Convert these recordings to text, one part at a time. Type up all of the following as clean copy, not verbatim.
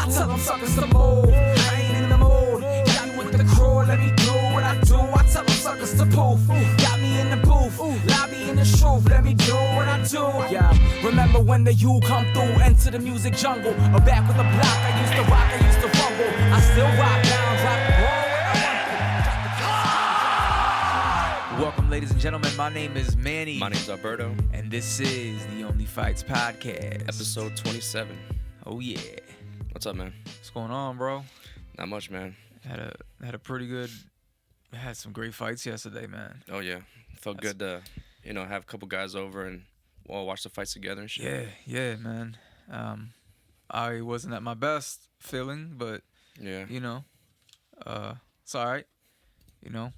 I tell them suckers to move. I ain't in the mood. Got me with the crew, let me do what I do. I tell them suckers to poof. Got me in the booth, lobby in the truth. Let me do what I do. Yeah, remember when the U come through, enter the music jungle. Or back with the block, I used to rock, I used to fumble. I still rock down, drop the ball when I want to. Welcome, ladies and gentlemen. My name is Manny. My name's Alberto. And this is the OnlyFights podcast. Episode 27. Oh, yeah. What's up, man? What's going on, bro? Not much, man. Had a pretty good... Had some great fights yesterday, man. Oh, yeah. Felt good to, have a couple guys over and watch the fights together and shit. Yeah, man. I wasn't at my best feeling, but, yeah, it's all right.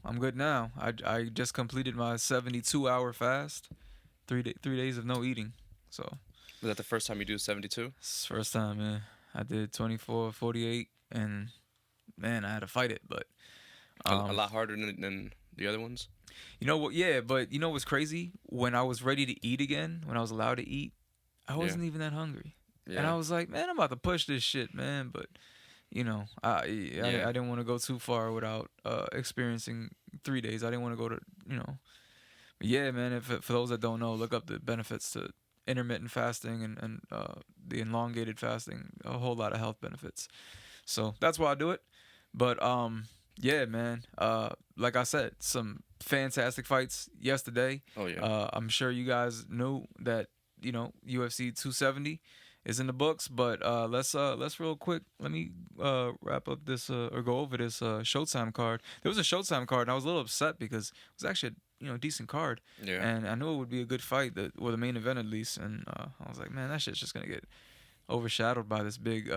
I'm good now. I just completed my 72-hour fast. 3 days of no eating. So was that the first time you do 72? It's the first time, man. I did 24, 48, and, man, I had to fight it, but... a lot harder than the other ones? You know what? Yeah, but you know what's crazy? When I was ready to eat again, when I was allowed to eat, I wasn't even that hungry. Yeah. And I was like, man, I'm about to push this shit, man. But, I didn't want to go too far without experiencing 3 days. I didn't want to go to, But yeah, man, for those that don't know, look up the benefits to intermittent fasting and the elongated fasting. A whole lot of health benefits. So that's why I do it. But, yeah, man. Like I said, some fantastic fights yesterday. Oh, yeah. I'm sure you guys knew that, UFC 270 is in the books, but let's real quick. Let me wrap up this or go over this Showtime card. There was a Showtime card, and I was a little upset because it was actually a decent card. Yeah. And I knew it would be a good fight, or the main event at least. And I was like, man, that shit's just gonna get overshadowed by this big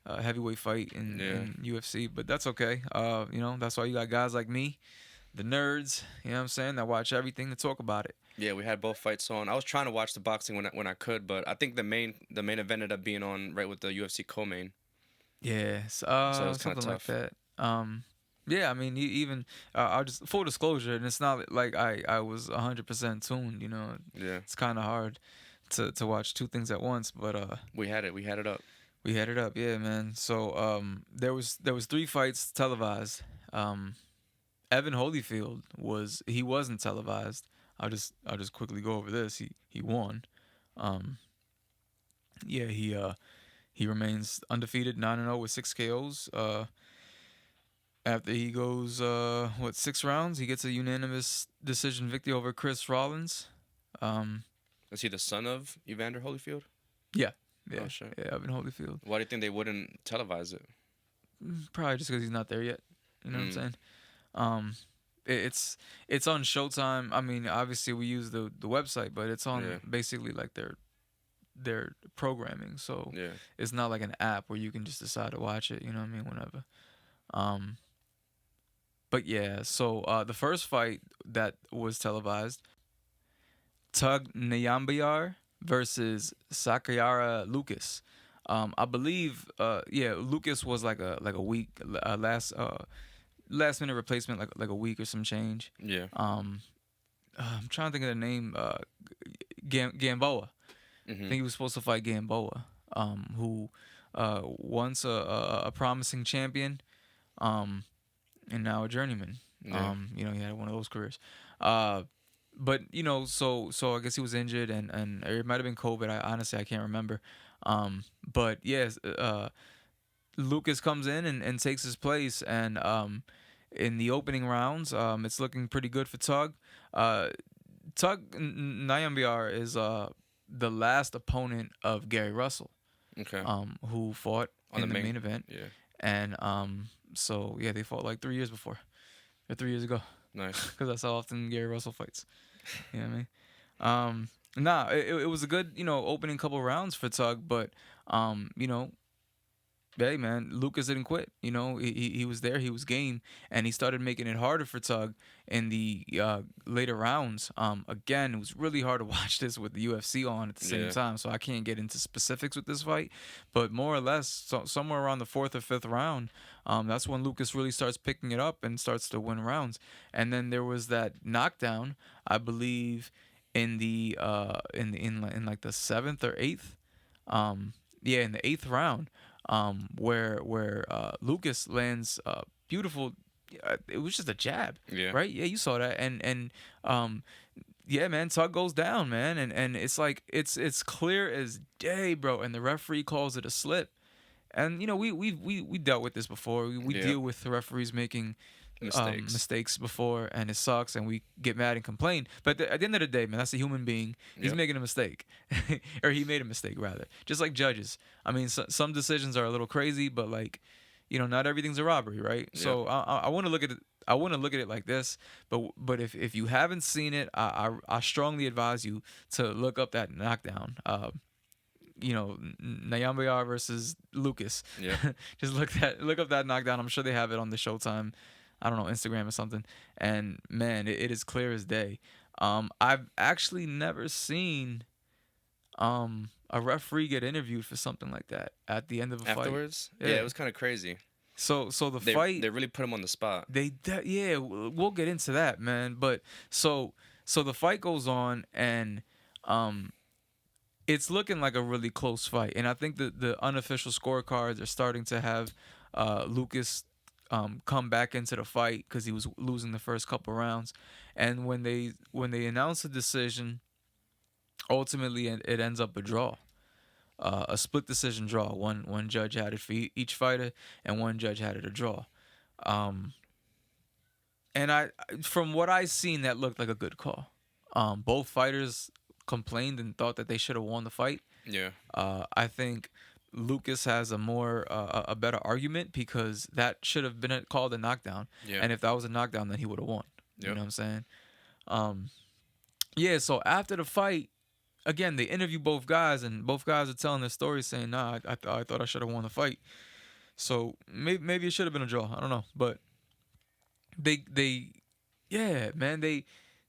heavyweight fight in UFC, but that's okay. That's why you got guys like me, the nerds, you know what I'm saying, that watch everything to talk about it. Yeah, we had both fights on. I was trying to watch the boxing when I could, but I think the main event ended up being on right with the UFC co-main. Yeah, so it was something like that. Yeah, I mean, even I'll just full disclosure, and it's not like I was 100% tuned. Yeah, it's kind of hard to watch two things at once, but we had it up. We had it up, yeah, man. So there was 3 fights televised. Evan Holyfield wasn't televised. I'll just quickly go over this. He won. He remains undefeated, 9-0 with 6 KOs. After he goes 6 rounds, he gets a unanimous decision victory over Chris Rollins. Is he the son of Evander Holyfield? Yeah. Yeah, oh, sure. Yeah, Evan Holyfield. Why do you think they wouldn't televise it? Probably just because he's not there yet. You know what I'm saying? It's on Showtime. I mean, obviously we use the website, but it's on basically like their programming. So it's not like an app where you can just decide to watch it. You know what I mean? Whenever. But yeah, so the first fight that was televised, Tug Nyambayar versus Sakayara Lucas. I believe Lucas was like a week last minute replacement, like a week or some change. Yeah. I'm trying to think of the name. Gamboa. Mm-hmm. I think he was supposed to fight Gamboa, who once a promising champion, and now a journeyman. Yeah. He had one of those careers. But so I guess he was injured, and it might have been COVID. I can't remember. But yes, Lucas comes in and takes his place, and in the opening rounds, it's looking pretty good for Tug. Tug Nyambayar is the last opponent of Gary Russell, who fought in the main event. Yeah, and they fought like 3 years ago. Nice, because that's how often Gary Russell fights. You know what I mean? It was a good, opening couple rounds for Tug, but, hey, man, Lucas didn't quit. He was there, he was game, and he started making it harder for Tug in the later rounds. Again, it was really hard to watch this with the UFC on at the same time, so I can't get into specifics with this fight, but more or less, somewhere around the 4th or 5th round, that's when Lucas really starts picking it up and starts to win rounds. And then there was that knockdown, I believe, in the in like the 7th or 8th, in the 8th round. where Lucas lands beautiful. It was just a jab, right? Yeah, you saw that, and yeah, man, Tug goes down, man, and it's like it's clear as day, bro, and the referee calls it a slip. And we dealt with this before. We deal with the referees making mistakes before, and it sucks, and we get mad and complain. But at the end of the day, man, that's a human being. He's making a mistake, or he made a mistake rather. Just like judges. I mean, some decisions are a little crazy, but like, not everything's a robbery, right? Yep. So I want to look at it. I want to look at it like this, but if you haven't seen it, I strongly advise you to look up that knockdown. Nyambayar versus Lucas. Yeah. Just look up that knockdown. I'm sure they have it on the Showtime, I don't know, Instagram or something. And man, it is clear as day. I've actually never seen a referee get interviewed for something like that at the end of a fight. Afterwards? Yeah, it was kind of crazy. So the fight, they really put him on the spot. We'll get into that, man. But so the fight goes on, and it's looking like a really close fight. And I think the unofficial scorecards are starting to have Lucas come back into the fight because he was losing the first couple rounds. And when they announce the decision, ultimately it ends up a draw. A split decision draw. One judge had it for each fighter, and one judge had it a draw. And from what I seen, that looked like a good call. Both fighters complained and thought that they should have won the fight. Yeah. I think Lucas has a better argument because that should have been called a knockdown. Yeah. And if that was a knockdown, then he would have won. Yep. You know what I'm saying? So after the fight, again, they interview both guys, and both guys are telling their stories saying, nah, I thought I should have won the fight. So maybe it should have been a draw. I don't know. But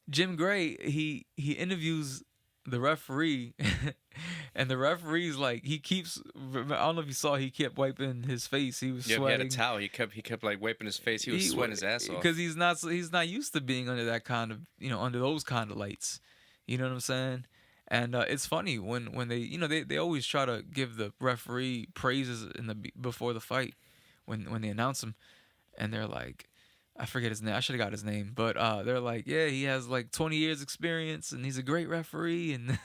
Jim Gray, he interviews the referee, and the referee's like, I don't know if you saw, he kept wiping his face. He was sweating. He had a towel. He kept like wiping his face. He was sweating his ass off because he's not used to being under that kind of under those kind of lights. You know what I'm saying? And it's funny when they they always try to give the referee praises before the fight when they announce him, and they're like, I forget his name. I should have got his name, but they're like, yeah, he has like 20 years experience, and he's a great referee, and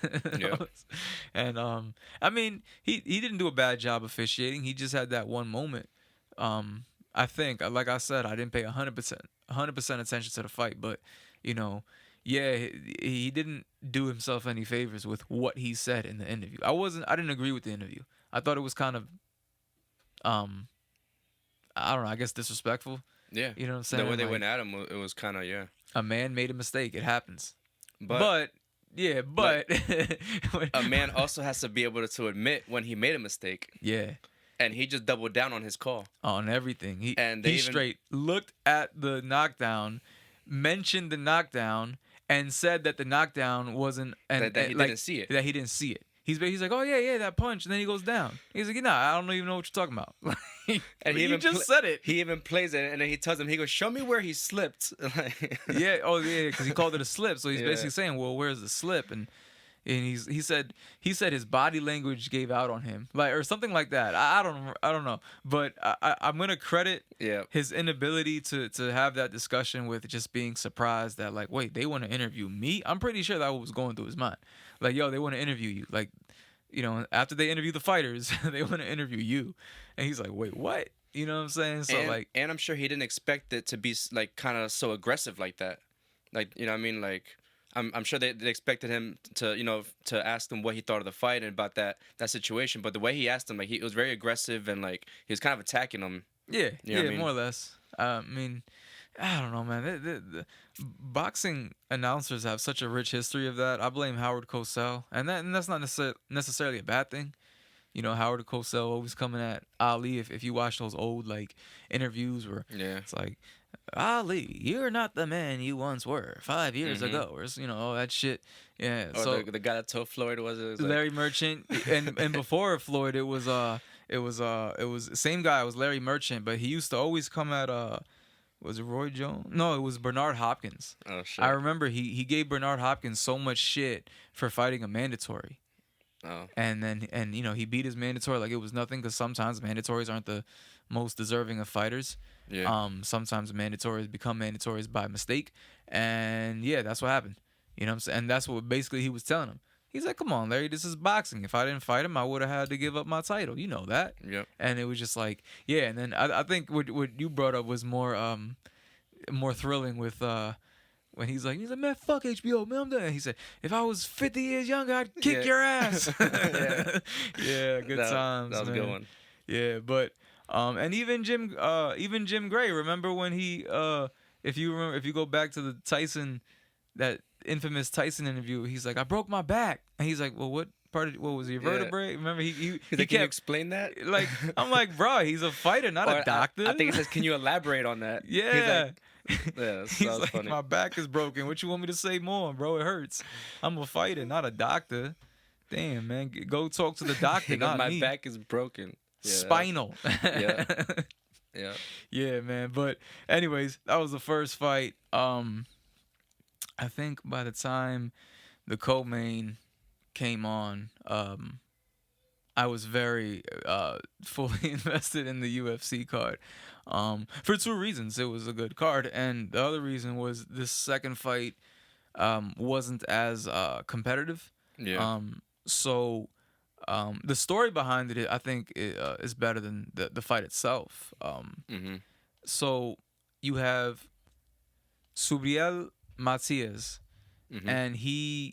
and I mean, he didn't do a bad job officiating. He just had that one moment. I think, like I said, I didn't pay 100% attention to the fight, but he didn't do himself any favors with what he said in the interview. I didn't agree with the interview. I thought it was kind of, I don't know, I guess disrespectful. Yeah. You know what I'm saying? The way they went at him, it was kind of, a man made a mistake. It happens. But a man also has to be able to admit when he made a mistake. Yeah. And he just doubled down on his call. On everything. He straight looked at the knockdown, mentioned the knockdown, and said that the knockdown wasn't... that he didn't see it. That he didn't see it. He's like, oh, yeah, that punch. And then he goes down. He's like, I don't even know what you're talking about. And he just said it. He even plays it, and then he tells him, he goes, show me where he slipped. Because he called it a slip. So he's basically saying, well, where's the slip? And he said his body language gave out on him, or something like that. I don't know. But I'm going to credit his inability to have that discussion with just being surprised that, like, wait, they want to interview me? I'm pretty sure that was going through his mind. Like, yo, they want to interview you. Like, after they interview the fighters, they want to interview you. And he's like, wait, what? You know what I'm saying? So, and I'm sure he didn't expect it to be, like, kind of so aggressive like that. Like, you know what I mean? Like, I'm sure they expected him to, to ask him what he thought of the fight and about that situation. But the way he asked him, like, it was very aggressive, and, like, he was kind of attacking him. Yeah, more or less. I mean, I don't know, man. The boxing announcers have such a rich history of that. I blame Howard Cosell, and that's not necessarily a bad thing. Howard Cosell always coming at Ali. If you watch those old, like, interviews where it's like, Ali, you're not the man you once were 5 years ago, or all that shit. Yeah. Or so the guy that told Floyd was Larry Merchant, and before Floyd, it was the same guy. It was Larry Merchant, but he used to always come at was it Roy Jones? No, it was Bernard Hopkins. Oh shit! I remember he gave Bernard Hopkins so much shit for fighting a mandatory. Oh. And he beat his mandatory like it was nothing, because sometimes mandatories aren't the most deserving of fighters. Yeah. Sometimes mandatories become mandatories by mistake, and yeah, that's what happened. You know what I'm saying? And that's what basically he was telling him. He's like, "Come on, Larry, this is boxing. If I didn't fight him, I would have had to give up my title. You know that." Yep. And it was just like, yeah. And then I think what you brought up was more thrilling with when he's like, man, fuck HBO, man, I'm done. He said, if I was 50 years younger, I'd kick your ass. Yeah. Yeah, good times, That was man. a good one. Yeah, but and even Jim Gray, remember when he if you go back to the Tyson, that infamous Tyson interview, he's like, I broke my back, and he's like, well, what was your vertebrae? Remember he Can you explain that? Like, I'm like, bro, he's a fighter, not a doctor. I think it says, can you elaborate on that? Yeah. Yeah, He's like, funny. my back is broken. What you want me to say more, bro? It hurts. I'm a fighter, not a doctor. Damn, man, go talk to the doctor, not my me. My back is broken. Yeah, Spinal. Yeah. Yeah. Yeah, man. But anyways, that was the first fight. I think by the time the co-main came on, I was very fully invested in the UFC card. For two reasons. It was a good card, and the other reason was this second fight wasn't as competitive. Yeah. So the story behind it, I think, is better than the fight itself. So you have Subriel Matias, and he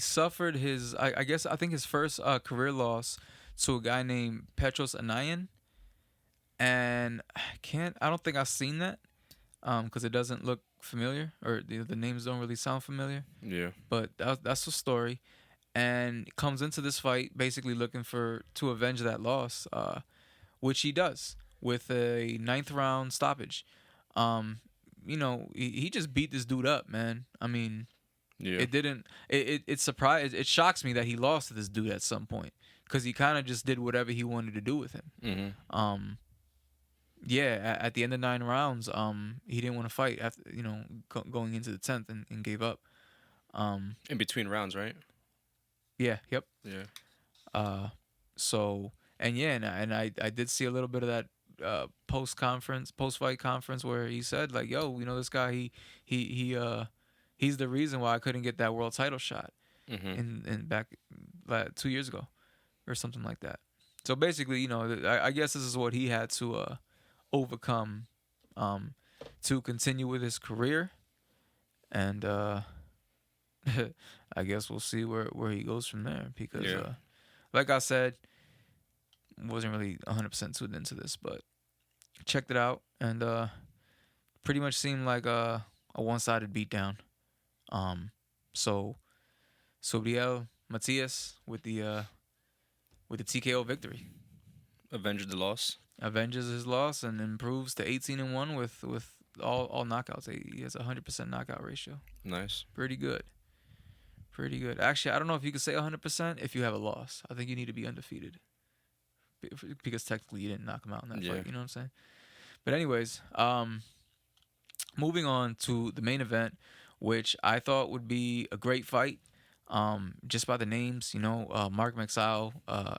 suffered his, I think his first career loss to a guy named Petros Anayan. And I don't think I've seen that because it doesn't look familiar, or the names don't really sound familiar. Yeah. But that's the story. And comes into this fight basically looking to avenge that loss, which he does with a 9th round stoppage. He just beat this dude up, man. I mean, yeah. It shocks me that he lost to this dude at some point, because he kind of just did whatever he wanted to do with him. Yeah, at the end of 9 rounds, he didn't want to fight after, going into the 10th, and gave up. In between rounds, right? Yeah. Yep. Yeah. So, and I did see a little bit of that post-fight conference where he said, like, yo, this guy, he's the reason why I couldn't get that world title shot in back 2 years ago or something like that. So basically, I guess this is what he had to overcome to continue with his career, and I guess we'll see where he goes from there, because like I said, wasn't really 100% tuned into this, but checked it out, and pretty much seemed like a one-sided beatdown. So Sobriel Matias with the TKO victory. Avenges the loss. Avenges his loss and improves to 18-1 with all knockouts. He has a 100% knockout ratio. Nice. Pretty good. Actually, I don't know if you could say 100% if you have a loss. I think you need to be undefeated, because technically you didn't knock him out in that fight. You know what I'm saying? But anyways, moving on to the main event, which I thought would be a great fight. Just by the names, Mark Magsayo,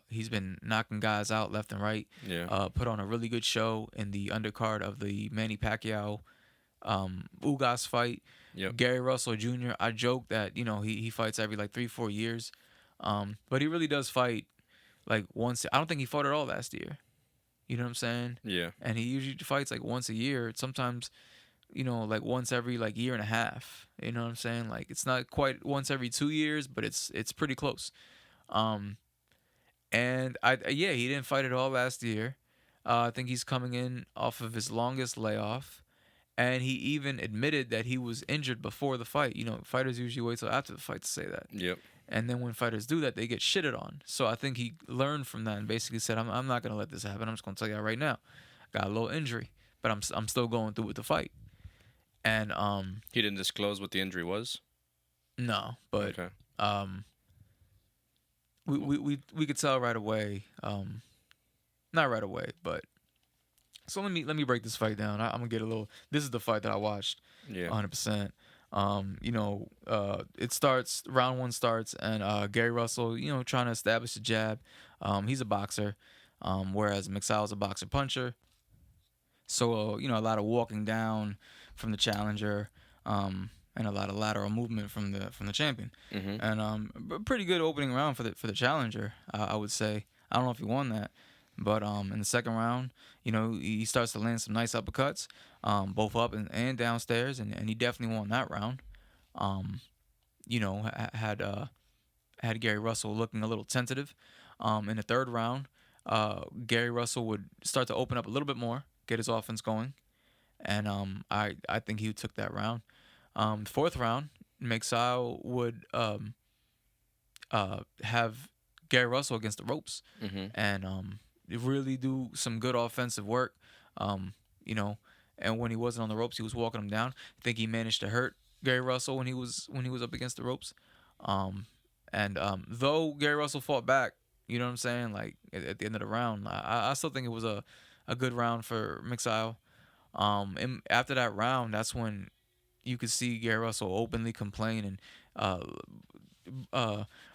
he's been knocking guys out left and right. Yeah. Put on a really good show in the undercard of the Manny Pacquiao Ugas fight. Yep. Gary Russell Jr., I joke that, he fights every like 3-4 years. But he really does fight like once. I don't think he fought at all last year. You know what I'm saying? Yeah. And he usually fights like once a year. Sometimes, like once every like year and a half. You know what I'm saying? Like, it's not quite once every 2 years, but it's pretty close. And he didn't fight at all last year. I think he's coming in off of his longest layoff. And he even admitted that he was injured before the fight. Fighters usually wait till after the fight to say that. Yep. And then when fighters do that, they get shitted on. So I think he learned from that and basically said, I'm not going to let this happen. I'm just going to tell you right now. Got a little injury, but I'm still going through with the fight. And he didn't disclose what the injury was? No, but okay. We could tell right away. Not right away, but so let me break this fight down. I'm gonna get a little. This is the fight that I watched. Yeah. 100%. It starts, round one starts, and Gary Russell, trying to establish the jab. He's a boxer, whereas Magsayo's a boxer puncher. So, a lot of walking down from the challenger, and a lot of lateral movement from the champion. Mm-hmm. And a pretty good opening round for the challenger, I would say. I don't know if he won that, but in the second round, he starts to land some nice uppercuts, both up and downstairs, and he definitely won that round. Um, had Gary Russell looking a little tentative. In the third round, Gary Russell would start to open up a little bit more, get his offense going, and I think he took that round. The fourth round, Magsayo would have Gary Russell against the ropes, Mm-hmm. and really do some good offensive work. Um, you know, and when he wasn't on the ropes, he was walking him down. I think he managed to hurt Gary Russell when he was up against the ropes. And though Gary Russell fought back, you know what I'm saying? Like at the end of the round, I still think it was a good round for Magsayo. And after that round, that's when you could see Gary Russell openly complain and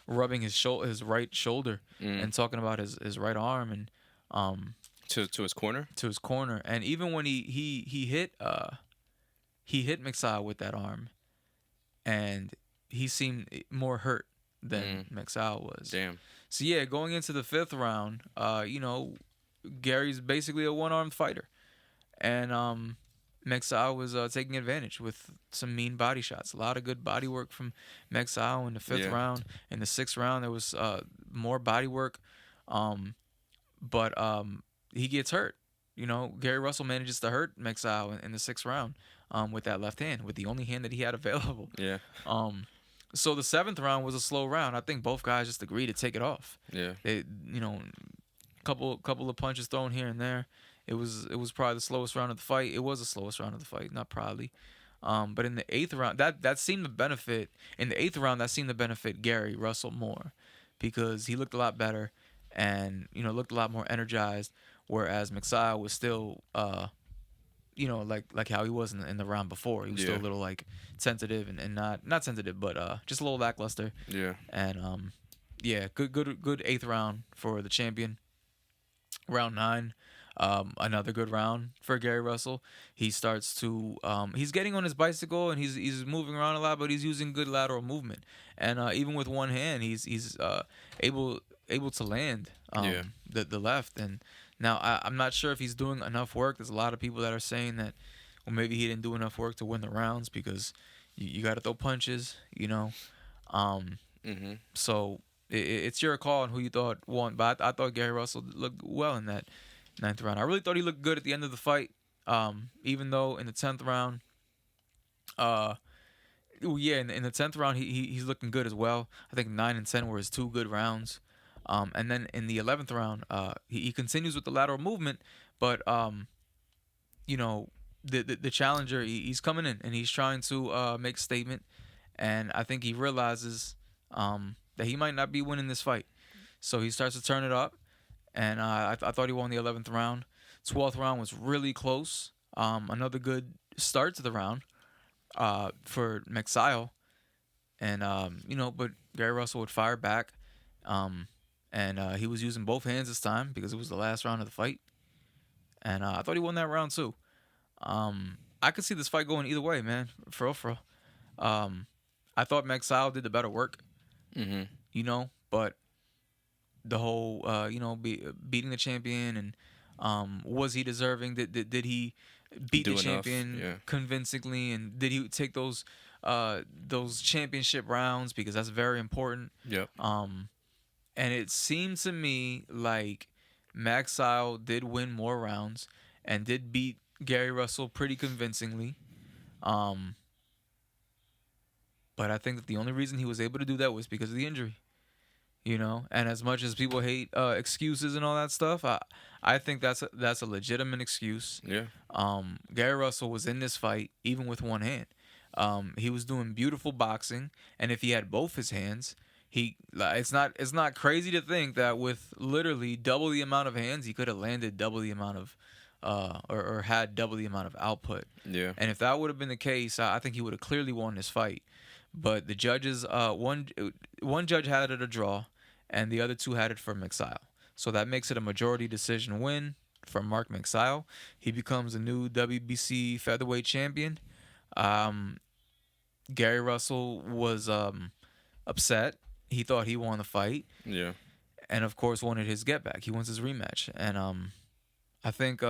rubbing his right shoulder and talking about his right arm and to his corner. to his corner. And even when he hit Magsayo with that arm, and he seemed more hurt than Magsayo was. Damn. So yeah, going into the fifth round, Gary's basically a one-armed fighter, and Magsayo was taking advantage with some mean body shots. A lot of good body work from Magsayo in the fifth round. In the sixth round, there was more body work, but he gets hurt. Gary Russell manages to hurt Magsayo in the sixth round with that left hand, with the only hand that he had available. Yeah. So the seventh round was a slow round. I think both guys just agreed to take it off. Yeah. They, couple of punches thrown here and there. It was probably the slowest round of the fight. It was the slowest round of the fight, not probably. But in the eighth round, that seemed to benefit. In the eighth round, that seemed to benefit Gary Russell more, because he looked a lot better and looked a lot more energized. Whereas Magsayo was still, like how he was in the round before. He was still a little like tentative and not tentative, but just a little lackluster. Yeah. And good eighth round for the champion. Round 9, another good round for Gary Russell. He starts to he's getting on his bicycle and he's moving around a lot, but he's using good lateral movement. And even with one hand, he's able to land the left. And now I'm not sure if he's doing enough work. There's a lot of people that are saying that, well, maybe he didn't do enough work to win the rounds because you got to throw punches, So it's your call on who you thought won. But I thought Gary Russell looked well in that 9th round. I really thought he looked good at the end of the fight, even though in the 10th round, in the 10th round he's looking good as well. I think 9 and 10 were his 2 good rounds. And then in the 11th round, he continues with the lateral movement, but the challenger, he's coming in and he's trying to make a statement, and I think he realizes that he might not be winning this fight, so he starts to turn it up, and I thought he won the 11th round. 12th round was really close. Another good start to the round for Magsayo, and but Gary Russell would fire back. And he was using both hands this time because it was the last round of the fight. And I thought he won that round too. I could see this fight going either way, man. For real. I thought Magsayo did the better work. But the whole, beating the champion and was he deserving? Did he beat the champion convincingly? And did he take those championship rounds? Because that's very important. Yep. And it seemed to me like Magsayo did win more rounds and did beat Gary Russell pretty convincingly. But I think that the only reason he was able to do that was because of the injury. And as much as people hate excuses and all that stuff, I think that's a legitimate excuse. Yeah. Gary Russell was in this fight even with one hand. He was doing beautiful boxing, and if he had both his hands, it's not crazy to think that with literally double the amount of hands, he could have landed double the amount or had double the amount of output. Yeah. And if that would have been the case, I think he would have clearly won this fight. But the judges, one judge had it a draw, and the other two had it for Magsayo. So that makes it a majority decision win for Mark Magsayo. He becomes a new WBC featherweight champion. Gary Russell was upset. He thought he won the fight. Yeah. And of course wanted his get back. He wants his rematch. And I think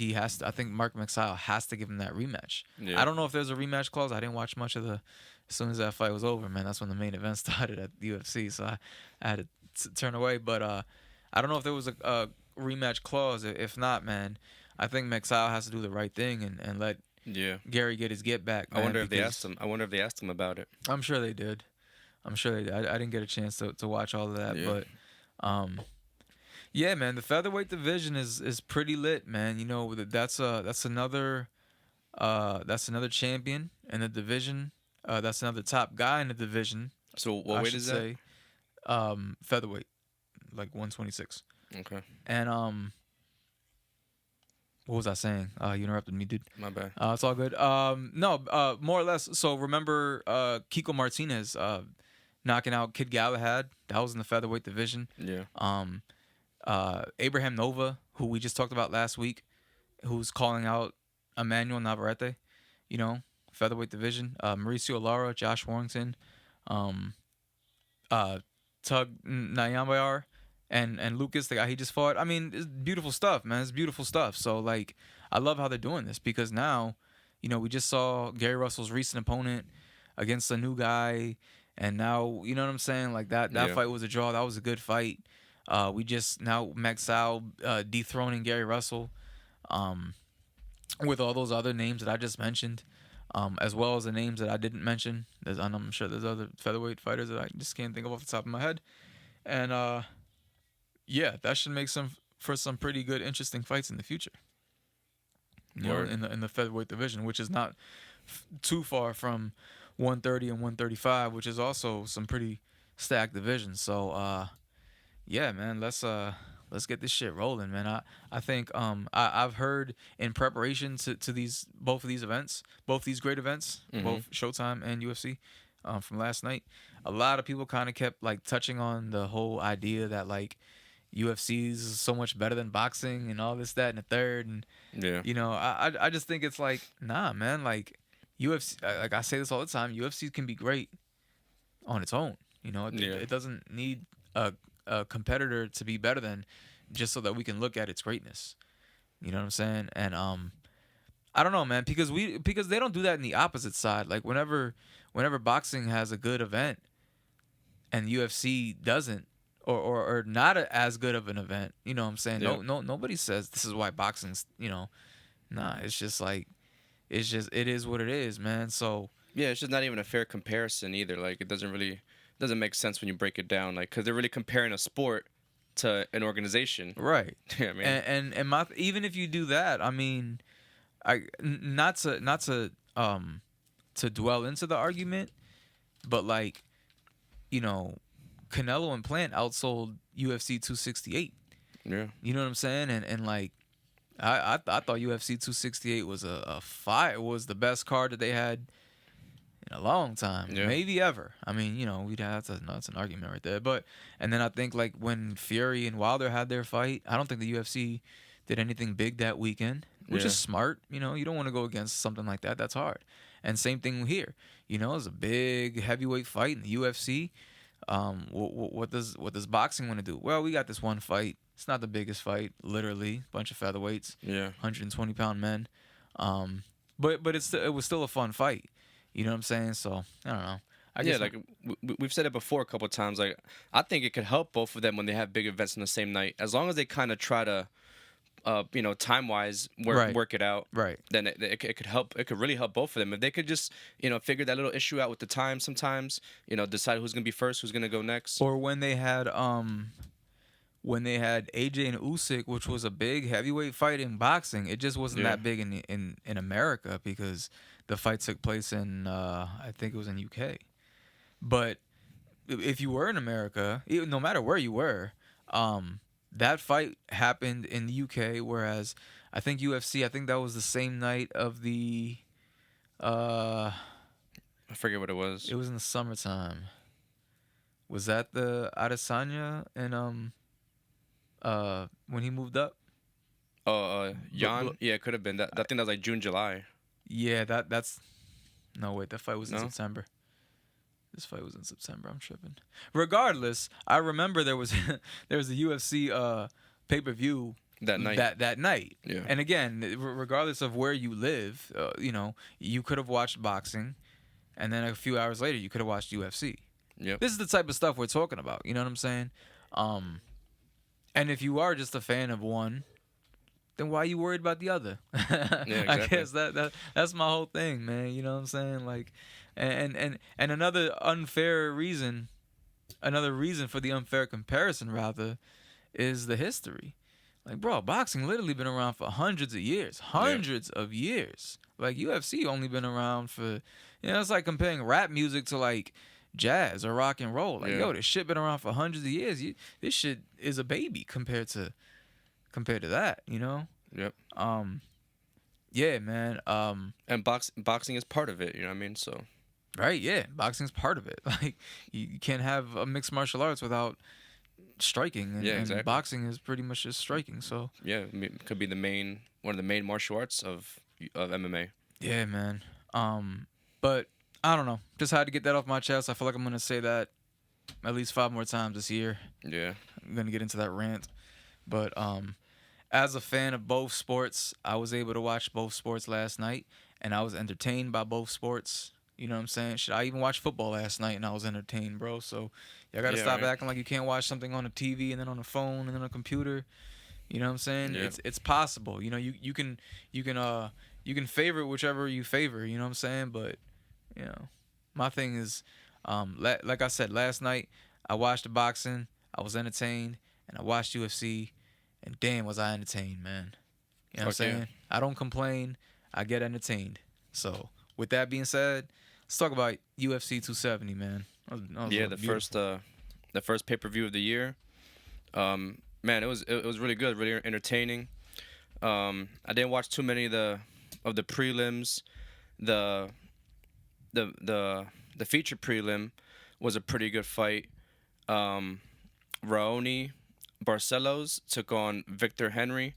he has to. I think Mark Magsayo has to give him that rematch. Yeah. I don't know if there's a rematch clause. I didn't watch much of the. As soon as that fight was over, man, that's when the main event started at the UFC. So I had to turn away. But I don't know if there was a rematch clause. If not, man, I think Magsayo has to do the right thing and let Gary get his get back. Man, I wonder if they asked him. I wonder if they asked him about it. I'm sure they did. I didn't get a chance to watch all of that, but yeah, man, the featherweight division is pretty lit, man. You know, that's another champion in the division. That's another top guy in the division. So what weight is that? Featherweight, like 126. Okay. And what was I saying? You interrupted me, dude. My bad. It's all good. No, more or less. So remember, Kiko Martinez, knocking out Kid Galahad. That was in the featherweight division. Yeah. Abraham Nova, who we just talked about last week, who's calling out Emmanuel Navarrete, you know, featherweight division. Mauricio Lara, Josh Warrington, Tug Nyambayar, and Lucas, the guy he just fought. I mean, it's beautiful stuff, man. It's beautiful stuff. So, like, I love how they're doing this because now, you know, we just saw Gary Russell's recent opponent against a new guy. And now, you know what I'm saying? Like, that fight was a draw. That was a good fight. We just now Magsayo dethroning Gary Russell with all those other names that I just mentioned, as well as the names that I didn't mention. I'm sure there's other featherweight fighters that I just can't think of off the top of my head. And, yeah, that should make for some pretty good, interesting fights in the future. You know, in the featherweight division, which is not too far from 130 and 135, which is also some pretty stacked divisions. So yeah, man, let's get this shit rolling, man. I think I've heard in preparation to both of these events, both these great events, both Showtime and UFC, from last night, a lot of people kind of kept like touching on the whole idea that like UFC is so much better than boxing and all this, that, and the third. And you know, I just think it's like, nah, man, like UFC, like I say this all the time, UFC can be great on its own. You know, it doesn't need a competitor to be better than, just so that we can look at its greatness. You know what I'm saying? And I don't know, man, because they don't do that in the opposite side. Like whenever boxing has a good event and UFC doesn't, or not as good of an event, you know what I'm saying? Nobody says this is why boxing's, you know, nah, it's just like, it is what it is, man. So yeah, it's just not even a fair comparison either. Like it doesn't make sense when you break it down, like, because they're really comparing a sport to an organization, right? Yeah, I mean, and even if you do that, I mean, not to dwell into the argument, but like, you know, Canelo and Plant outsold UFC 268. Yeah, you know what I'm saying, and like, I thought UFC 268 was a fight, was the best card that they had in a long time, maybe ever. I mean, you know, that's an argument right there. But and then I think like when Fury and Wilder had their fight, I don't think the UFC did anything big that weekend, which is smart. You know, you don't want to go against something like that. That's hard. And same thing here. You know, it's a big heavyweight fight in the UFC. What does boxing want to do? Well, we got this one fight. It's not the biggest fight, literally, bunch of featherweights, 120-pound men. But it was still a fun fight. You know what I'm saying? So I don't know. Like we've said it before a couple of times. Like I think it could help both of them when they have big events on the same night, as long as they kind of try to, you know, time wise work it out. Right. Then it could help. It could really help both of them if they could just, you know, figure that little issue out with the time. Sometimes, you know, decide who's gonna be first, who's gonna go next. Or when they had AJ and Usyk, which was a big heavyweight fight in boxing, it just wasn't that big in America because the fight took place in I think it was in UK. But if you were in America, no matter where you were, that fight happened in the UK, whereas I think UFC, I think that was the same night of the I forget what it was. it was in the summertime. Was that the Adesanya and when he moved up? Jan? Yeah, it could have been. I think that was like June, July. Yeah, that's no wait, that fight was in No? September. This fight was in September. I'm tripping. Regardless, I remember there was there was a UFC pay-per-view That night. That night. Yeah. And again, regardless of where you live, you know, you could have watched boxing, and then a few hours later, you could have watched UFC. Yep. This is the type of stuff we're talking about. You know what I'm saying? And if you are just a fan of one, then why are you worried about the other? Yeah, exactly. I guess that's my whole thing, man. You know what I'm saying? Like, and another reason for the unfair comparison rather is the history. Like, bro, boxing literally been around for hundreds of years. Of years. Like, UFC only been around for, you know, it's like comparing rap music to, like, jazz or rock and roll. Like, yo, this shit been around for hundreds of years. This shit is a baby compared to that, you know? Yep. Yeah, man. And boxing is part of it, you know what I mean? So. Right, yeah. Boxing's part of it. Like, you can't have a mixed martial arts without striking, and, exactly. and boxing is pretty much just striking. So yeah, it could be one of the main martial arts of MMA. Yeah, man. But I don't know. Just had to get that off my chest. I feel like I'm gonna say that at least 5 more times this year. Yeah, I'm gonna get into that rant. But as a fan of both sports, I was able to watch both sports last night, and I was entertained by both sports. You know what I'm saying? Shit, I even watched football last night, and I was entertained, bro. So y'all gotta stop acting like you can't watch something on a TV and then on a phone and then on a computer. You know what I'm saying? Yeah. It's possible. You know, you can favor whichever you favor. You know what I'm saying? But you know, my thing is, like I said last night, I watched the boxing, I was entertained, and I watched UFC, and damn was I entertained, man. You know what I'm saying? Yeah. I don't complain. I get entertained. So with that being said, let's talk about UFC 270, man. That was the first pay-per-view of the year. Man, it was really good, really entertaining. I didn't watch too many of the prelims. The feature prelim was a pretty good fight. Raoni Barcelos took on Victor Henry.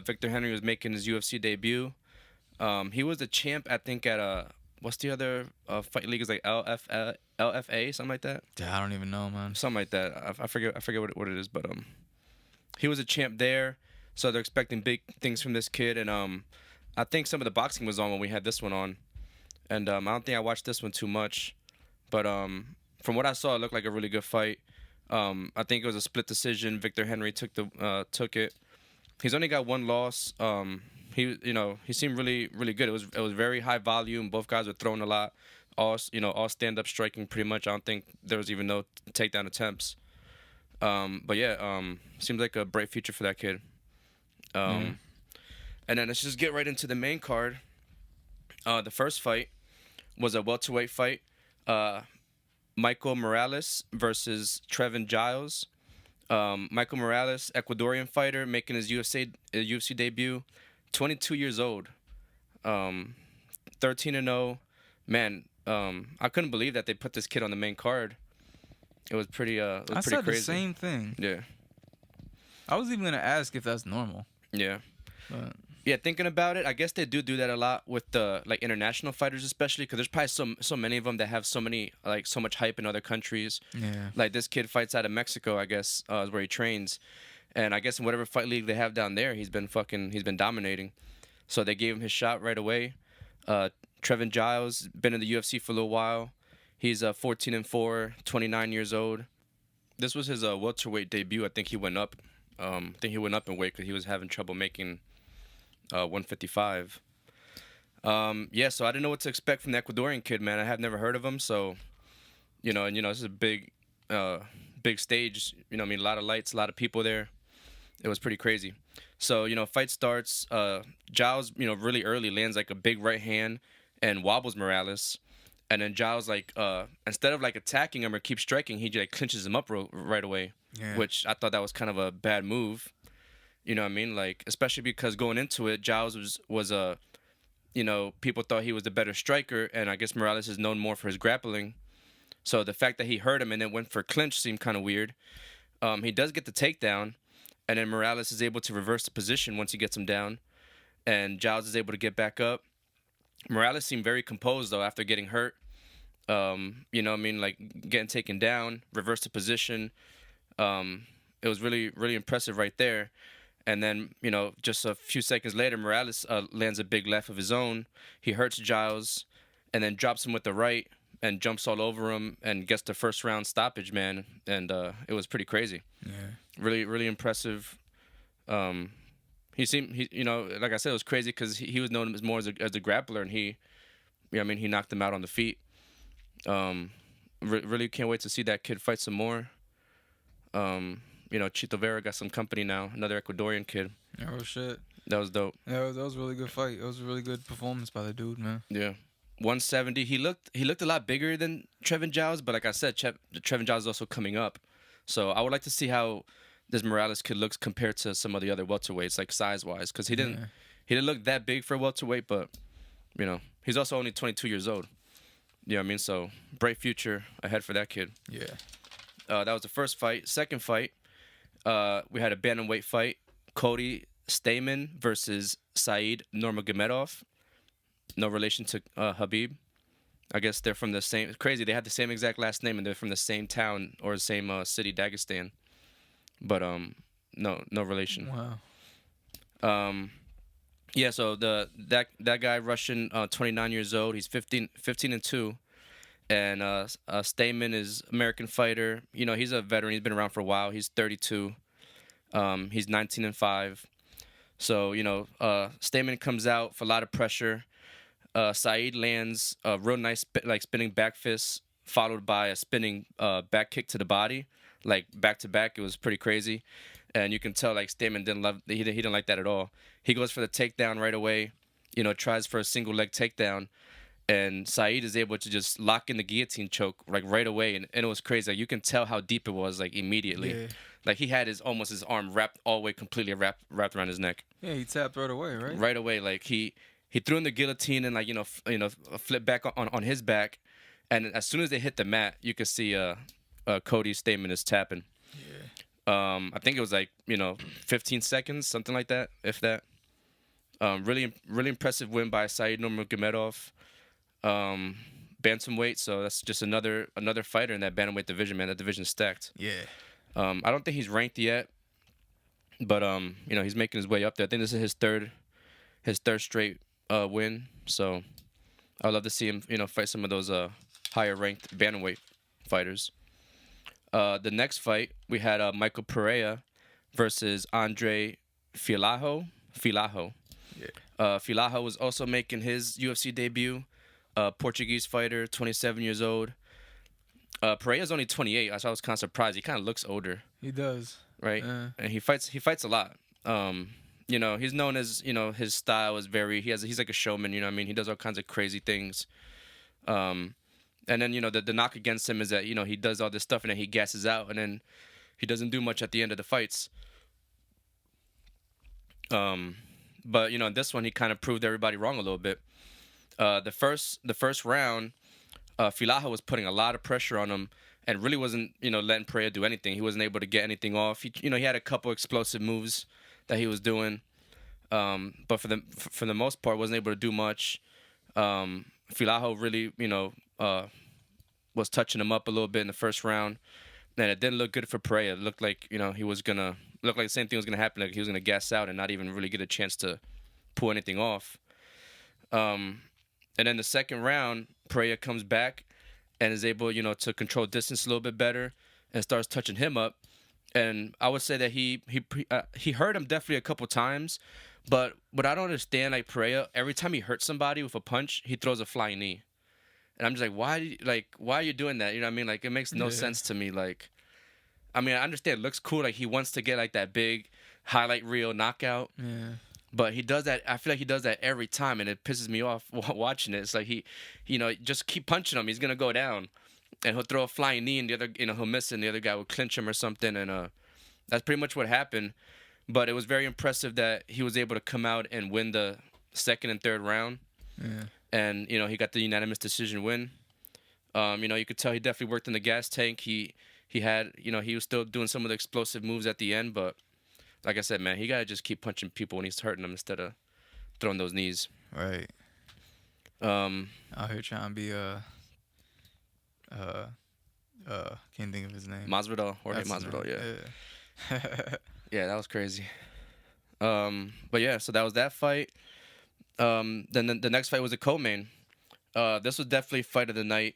Victor Henry was making his UFC debut. He was the champ, I think, at what's the other fight league? Is like LFA, something like that. Yeah, I don't even know, man. Something like that. I forget what it is, but he was a champ there, so they're expecting big things from this kid. And I think some of the boxing was on when we had this one on, and I don't think I watched this one too much, but from what I saw, it looked like a really good fight. I think it was a split decision. Victor Henry took it. He's only got one loss. He seemed really, really good. It was very high volume. Both guys were throwing a lot. All stand up striking pretty much. I don't think there was even no takedown attempts. But yeah, seems like a bright future for that kid. And then let's just get right into the main card. The first fight was a welterweight fight. Michael Morales versus Trevin Giles. Michael Morales, Ecuadorian fighter, making his UFC debut. 22 years old. 13-0. Man, I couldn't believe that they put this kid on the main card. It was pretty I pretty said crazy. The same thing. Yeah. I was even gonna ask if that's normal. Yeah. But Yeah, thinking about it, I guess they do that a lot with the international fighters, especially because there's probably so many of them that have so much hype in other countries. yeah. Like this kid fights out of Mexico, I guess, is where he trains, and I guess in whatever fight league they have down there, he's been dominating. So they gave him his shot right away. Trevin Giles been in the UFC for a little while. He's 14-4, 29 years old. This was his welterweight debut. I think he went up. In weight because he was having trouble making 155. Yeah, so I didn't know what to expect from the Ecuadorian kid, man. I have never heard of him, so this is a big stage. I mean, a lot of lights, a lot of people there. It was pretty crazy. So fight starts. Giles, really early lands like a big right hand and wobbles Morales, And then Giles, like, instead of like attacking him or keep striking, he like clinches him up right away, which I thought that was kind of a bad move. You know what I mean? Like, especially because going into it, Giles was a, you know, people thought he was the better striker, and I guess Morales is known more for his grappling. So the fact that he hurt him and then went for clinch seemed kind of weird. He does get the takedown, and then Morales is able to reverse the position once he gets him down, and Giles is able to get back up. Morales seemed very composed, though, after getting hurt. You know what I mean? Like, getting taken down, reverse the position. It was really, really impressive right there. And then, you know, just a few seconds later, Morales lands a big left of his own. He hurts Giles and then drops him with the right and jumps all over him and gets the first round stoppage, man. And it was pretty crazy. Yeah. Really, really impressive. You know, like I said, it was crazy because he was known as more as a grappler, and he knocked him out on the feet. Really can't wait to see that kid fight some more. You know, Chito Vera got some company now, another Ecuadorian kid. Oh, shit. That was dope. Yeah, that was a really good fight. It was a really good performance by the dude, man. Yeah. 170. He looked a lot bigger than Trevin Giles, but like I said, Trevin Giles is also coming up. So I would like to see how this Morales kid looks compared to some of the other welterweights, like size-wise, because he didn't look that big for a welterweight, but, you know, he's also only 22 years old. You know what I mean? So, bright future ahead for that kid. Yeah. That was the first fight. Second fight, we had a bantamweight fight. Cody Stamann versus Said Nurmagomedov. No relation to Habib. I guess they're from the same... Crazy, they had the same exact last name, and they're from the same town or the same city, Dagestan. But, no relation. Wow. Yeah, so that guy, Russian, 29 years old. He's 15-2. And Stamann is American fighter. You know, he's a veteran. He's been around for a while. He's 32. He's 19-5. So, you know, Stamann comes out for a lot of pressure. Said lands a real nice spinning back fist, followed by a spinning back kick to the body, like back to back. It was pretty crazy, and you can tell like Stamann he didn't like that at all. He goes for the takedown right away. You know, tries for a single leg takedown. And Said is able to just lock in the guillotine choke like right away, and it was crazy. Like, you can tell how deep it was like immediately. Yeah. Like he had his arm wrapped all the way completely wrapped around his neck. Yeah, he tapped right away, right? Right away, like he threw in the guillotine and like you know flipped back on his back, and as soon as they hit the mat, you could see Cody Stamann is tapping. Yeah. I think it was like 15 seconds, something like that, if that. Really impressive win by Said Nurmagomedov. Bantamweight, so that's just another fighter in that bantamweight division, man. That division's stacked. Yeah. I don't think he's ranked yet, but he's making his way up there. I think this is his third straight win. So I'd love to see him, fight some of those higher ranked bantamweight fighters. The next fight we had Michael Perea versus Andre Filajo. Yeah. Filajo was also making his UFC debut. Portuguese fighter, 27 years old. Perea's only 28, so I was kind of surprised. He kind of looks older. He does. Right? And he fights a lot. He's known as, his style is he's like a showman, you know what I mean? He does all kinds of crazy things. And then, the knock against him is that, he does all this stuff and then he gasses out and then he doesn't do much at the end of the fights. But, this one he kind of proved everybody wrong a little bit. The first round, Filaho was putting a lot of pressure on him and really wasn't, letting Perea do anything. He wasn't able to get anything off. He had a couple explosive moves that he was doing, but for the most part, wasn't able to do much. Filaho really, was touching him up a little bit in the first round, and it didn't look good for Perea. It looked like, he was gonna look like the same thing was gonna happen. Like he was gonna gas out and not even really get a chance to pull anything off. And then the second round, Perea comes back and is able, to control distance a little bit better and starts touching him up. And I would say that he hurt him definitely a couple times, but what I don't understand, like Perea, every time he hurts somebody with a punch, he throws a flying knee. And I'm just like, why are you doing that? You know what I mean? Like, it makes no sense to me. Like, I mean, I understand it looks cool. Like, he wants to get like that big highlight reel knockout. Yeah. But he does that. I feel like he does that every time, and it pisses me off watching it. It's like he, just keep punching him. He's gonna go down, and he'll throw a flying knee, and the other, he'll miss, and the other guy will clinch him or something. And that's pretty much what happened. But it was very impressive that he was able to come out and win the second and third round. Yeah. And he got the unanimous decision win. You could tell he definitely worked in the gas tank. He had, he was still doing some of the explosive moves at the end, but like I said, man, he gotta just keep punching people when he's hurting them instead of throwing those knees. Right. Out here trying to be can't think of his name. Masvidal, Jorge Masvidal, yeah. Yeah, that was crazy. But yeah, so that was that fight. Then the next fight was a co-main. This was definitely fight of the night.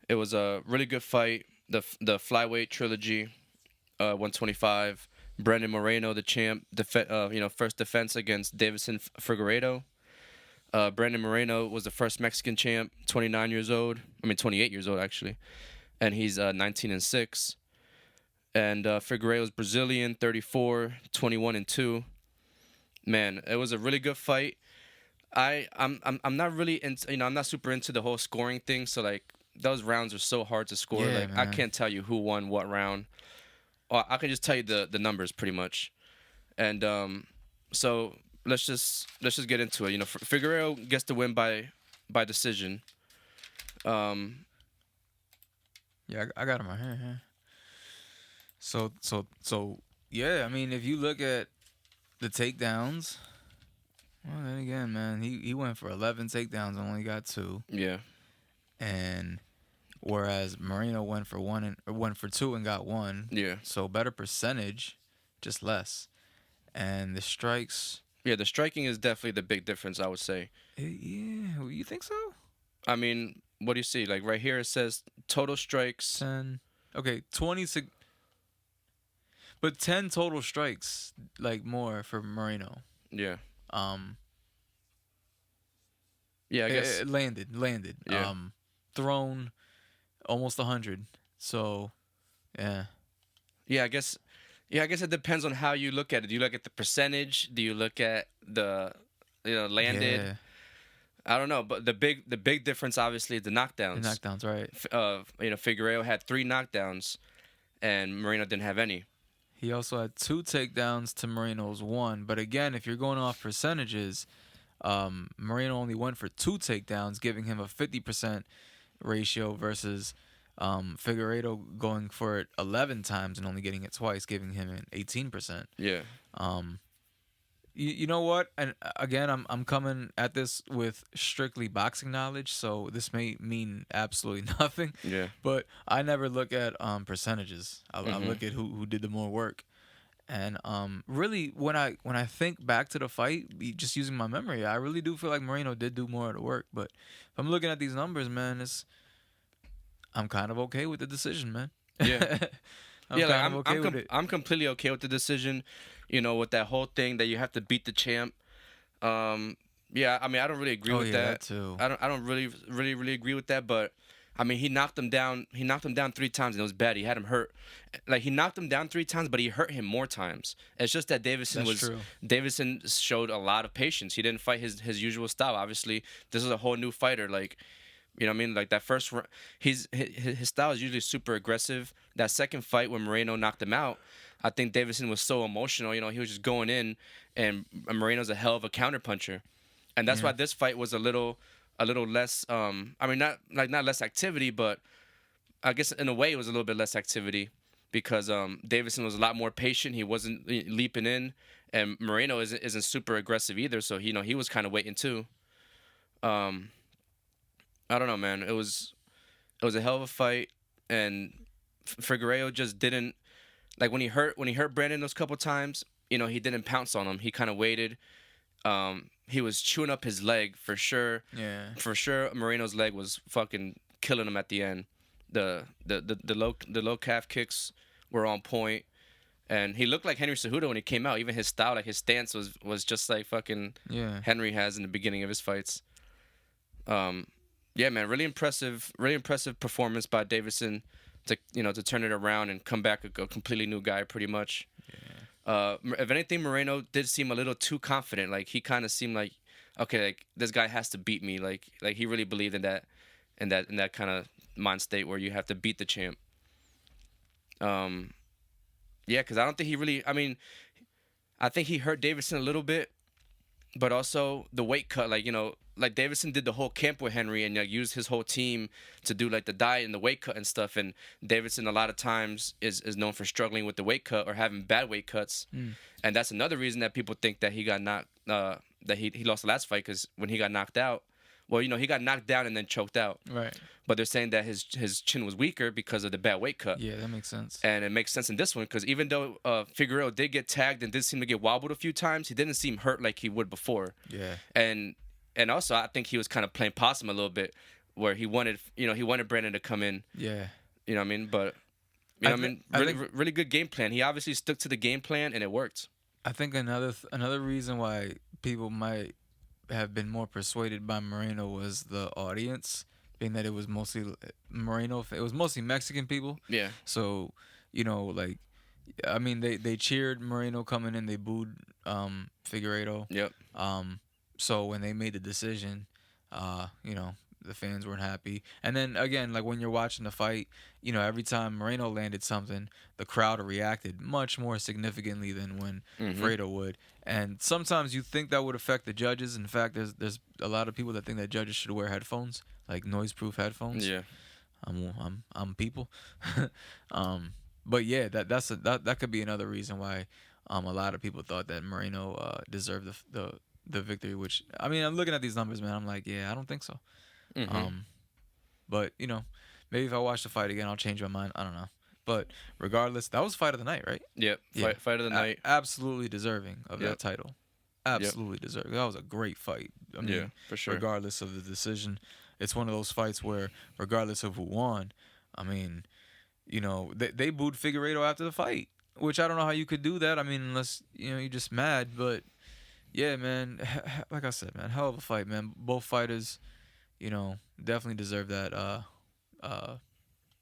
It was a really good fight. The flyweight trilogy, 125. Brandon Moreno, the champ, first defense against Deiveson Figueiredo. Brandon Moreno was the first Mexican champ, 28 years old actually, and he's 19-6. And Figueiredo's Brazilian, 34, 21-2. Man, it was a really good fight. I'm not really I'm not super into the whole scoring thing. So like those rounds are so hard to score. Yeah, like man. I can't tell you who won what round. I can just tell you the numbers pretty much. And so let's just get into it. Figueiredo gets the win by decision. Yeah, I got him right here. So yeah, I mean, if you look at the takedowns, well, then again, man, he went for 11 takedowns and only got 2. Yeah. And whereas Moreno went for 2 and got 1. Yeah. So better percentage, just less. And the strikes. Yeah, the striking is definitely the big difference, I would say. Yeah, you think so? I mean, what do you see? Like right here, it says total strikes. 10. Okay, 26. But 10 total strikes, like more for Moreno. Yeah. Yeah, I guess it landed. Yeah. Thrown almost 100. So, yeah. Yeah, I guess it depends on how you look at it. Do you look at the percentage? Do you look at the landed? Yeah. I don't know, but the big difference obviously is the knockdowns. The knockdowns, right? Figueiredo had 3 knockdowns, and Moreno didn't have any. He also had 2 takedowns to Moreno's 1. But again, if you're going off percentages, Moreno only went for 2 takedowns, giving him a 50% ratio versus Figueiredo going for it 11 times and only getting it twice, giving him an 18%. Yeah. You know what? And again, I'm coming at this with strictly boxing knowledge, so this may mean absolutely nothing. Yeah. But I never look at percentages. I look at who did the more work. And really, when I think back to the fight, just using my memory, I really do feel like Moreno did do more of the work. But if I'm looking at these numbers, man, I'm kind of okay with the decision, man. Yeah. I'm completely okay with the decision. With that whole thing that you have to beat the champ. Yeah, I mean, I don't really agree with that. That too. I don't really agree with that, but I mean, he knocked him down 3 times and it was bad. He had him hurt. Like he knocked him down 3 times, but he hurt him more times. It's just that Deiveson showed a lot of patience. He didn't fight his usual style. Obviously, this is a whole new fighter. Like, you know what I mean? Like that first, his style is usually super aggressive. That second fight when Moreno knocked him out, I think Deiveson was so emotional. He was just going in, and Moreno's a hell of a counterpuncher, and that's why this fight was a little less. I mean, not less activity, but I guess in a way it was a little bit less activity because Deiveson was a lot more patient. He wasn't leaping in, and Moreno isn't super aggressive either. So he was kind of waiting too. I don't know, man. It was a hell of a fight, and Figueiredo just didn't like when he hurt Brandon those couple times. He didn't pounce on him. He kind of waited. He was chewing up his leg for sure. Yeah. For sure, Moreno's leg was fucking killing him at the end. The low calf kicks were on point, and he looked like Henry Cejudo when he came out. Even his style, like his stance, was just like fucking Henry has in the beginning of his fights. Yeah, man, really impressive performance by Deiveson to turn it around and come back a completely new guy, pretty much. If anything, Moreno did seem a little too confident. Like he kind of seemed like, okay, like this guy has to beat me. Like he really believed in that kind of mind state where you have to beat the champ. Yeah, because I don't think he really. I mean, I think he hurt Davidson a little bit, but also the weight cut. Like like Davidson did the whole camp with Henry and like used his whole team to do like the diet and the weight cut and stuff. And Davidson a lot of times is known for struggling with the weight cut or having bad weight cuts. And that's another reason that people think that he got knocked, that he lost the last fight, because when he got knocked out, well, he got knocked down and then choked out. Right. But they're saying that his chin was weaker because of the bad weight cut. Yeah, that makes sense. And it makes sense in this one because even though Figueiredo did get tagged and did seem to get wobbled a few times, he didn't seem hurt like he would before. Yeah. And also I think he was kind of playing possum a little bit, where he wanted Brandon to come in. Yeah. You know what I mean? But really good game plan. He obviously stuck to the game plan and it worked. I think another reason why people might have been more persuaded by Moreno was the audience, being that it was mostly Moreno. It was mostly Mexican people. Yeah. So, like, I mean, they cheered Moreno coming in. They booed Figueiredo. Yep. So when they made the decision, the fans weren't happy. And then again, like when you're watching the fight, every time Moreno landed something, the crowd reacted much more significantly than when Fredo would. And sometimes you think that would affect the judges. In fact, there's a lot of people that think that judges should wear headphones, like noise-proof headphones. Yeah. I'm people. But yeah, that could be another reason why a lot of people thought that Moreno deserved the victory. Which, I mean, I'm looking at these numbers, man. I'm like, yeah, I don't think so. But maybe if I watch the fight again, I'll change my mind. I don't know. But regardless, that was fight of the night, right? Yep. Yeah. Fight of the night. Absolutely deserving of that title. Absolutely deserving. That was a great fight. I mean, for sure. Regardless of the decision, it's one of those fights where, regardless of who won, I mean, they booed Figueiredo after the fight, which I don't know how you could do that. I mean, unless you're just mad. But yeah, man, like I said, man, hell of a fight, man. Both fighters, definitely deserve that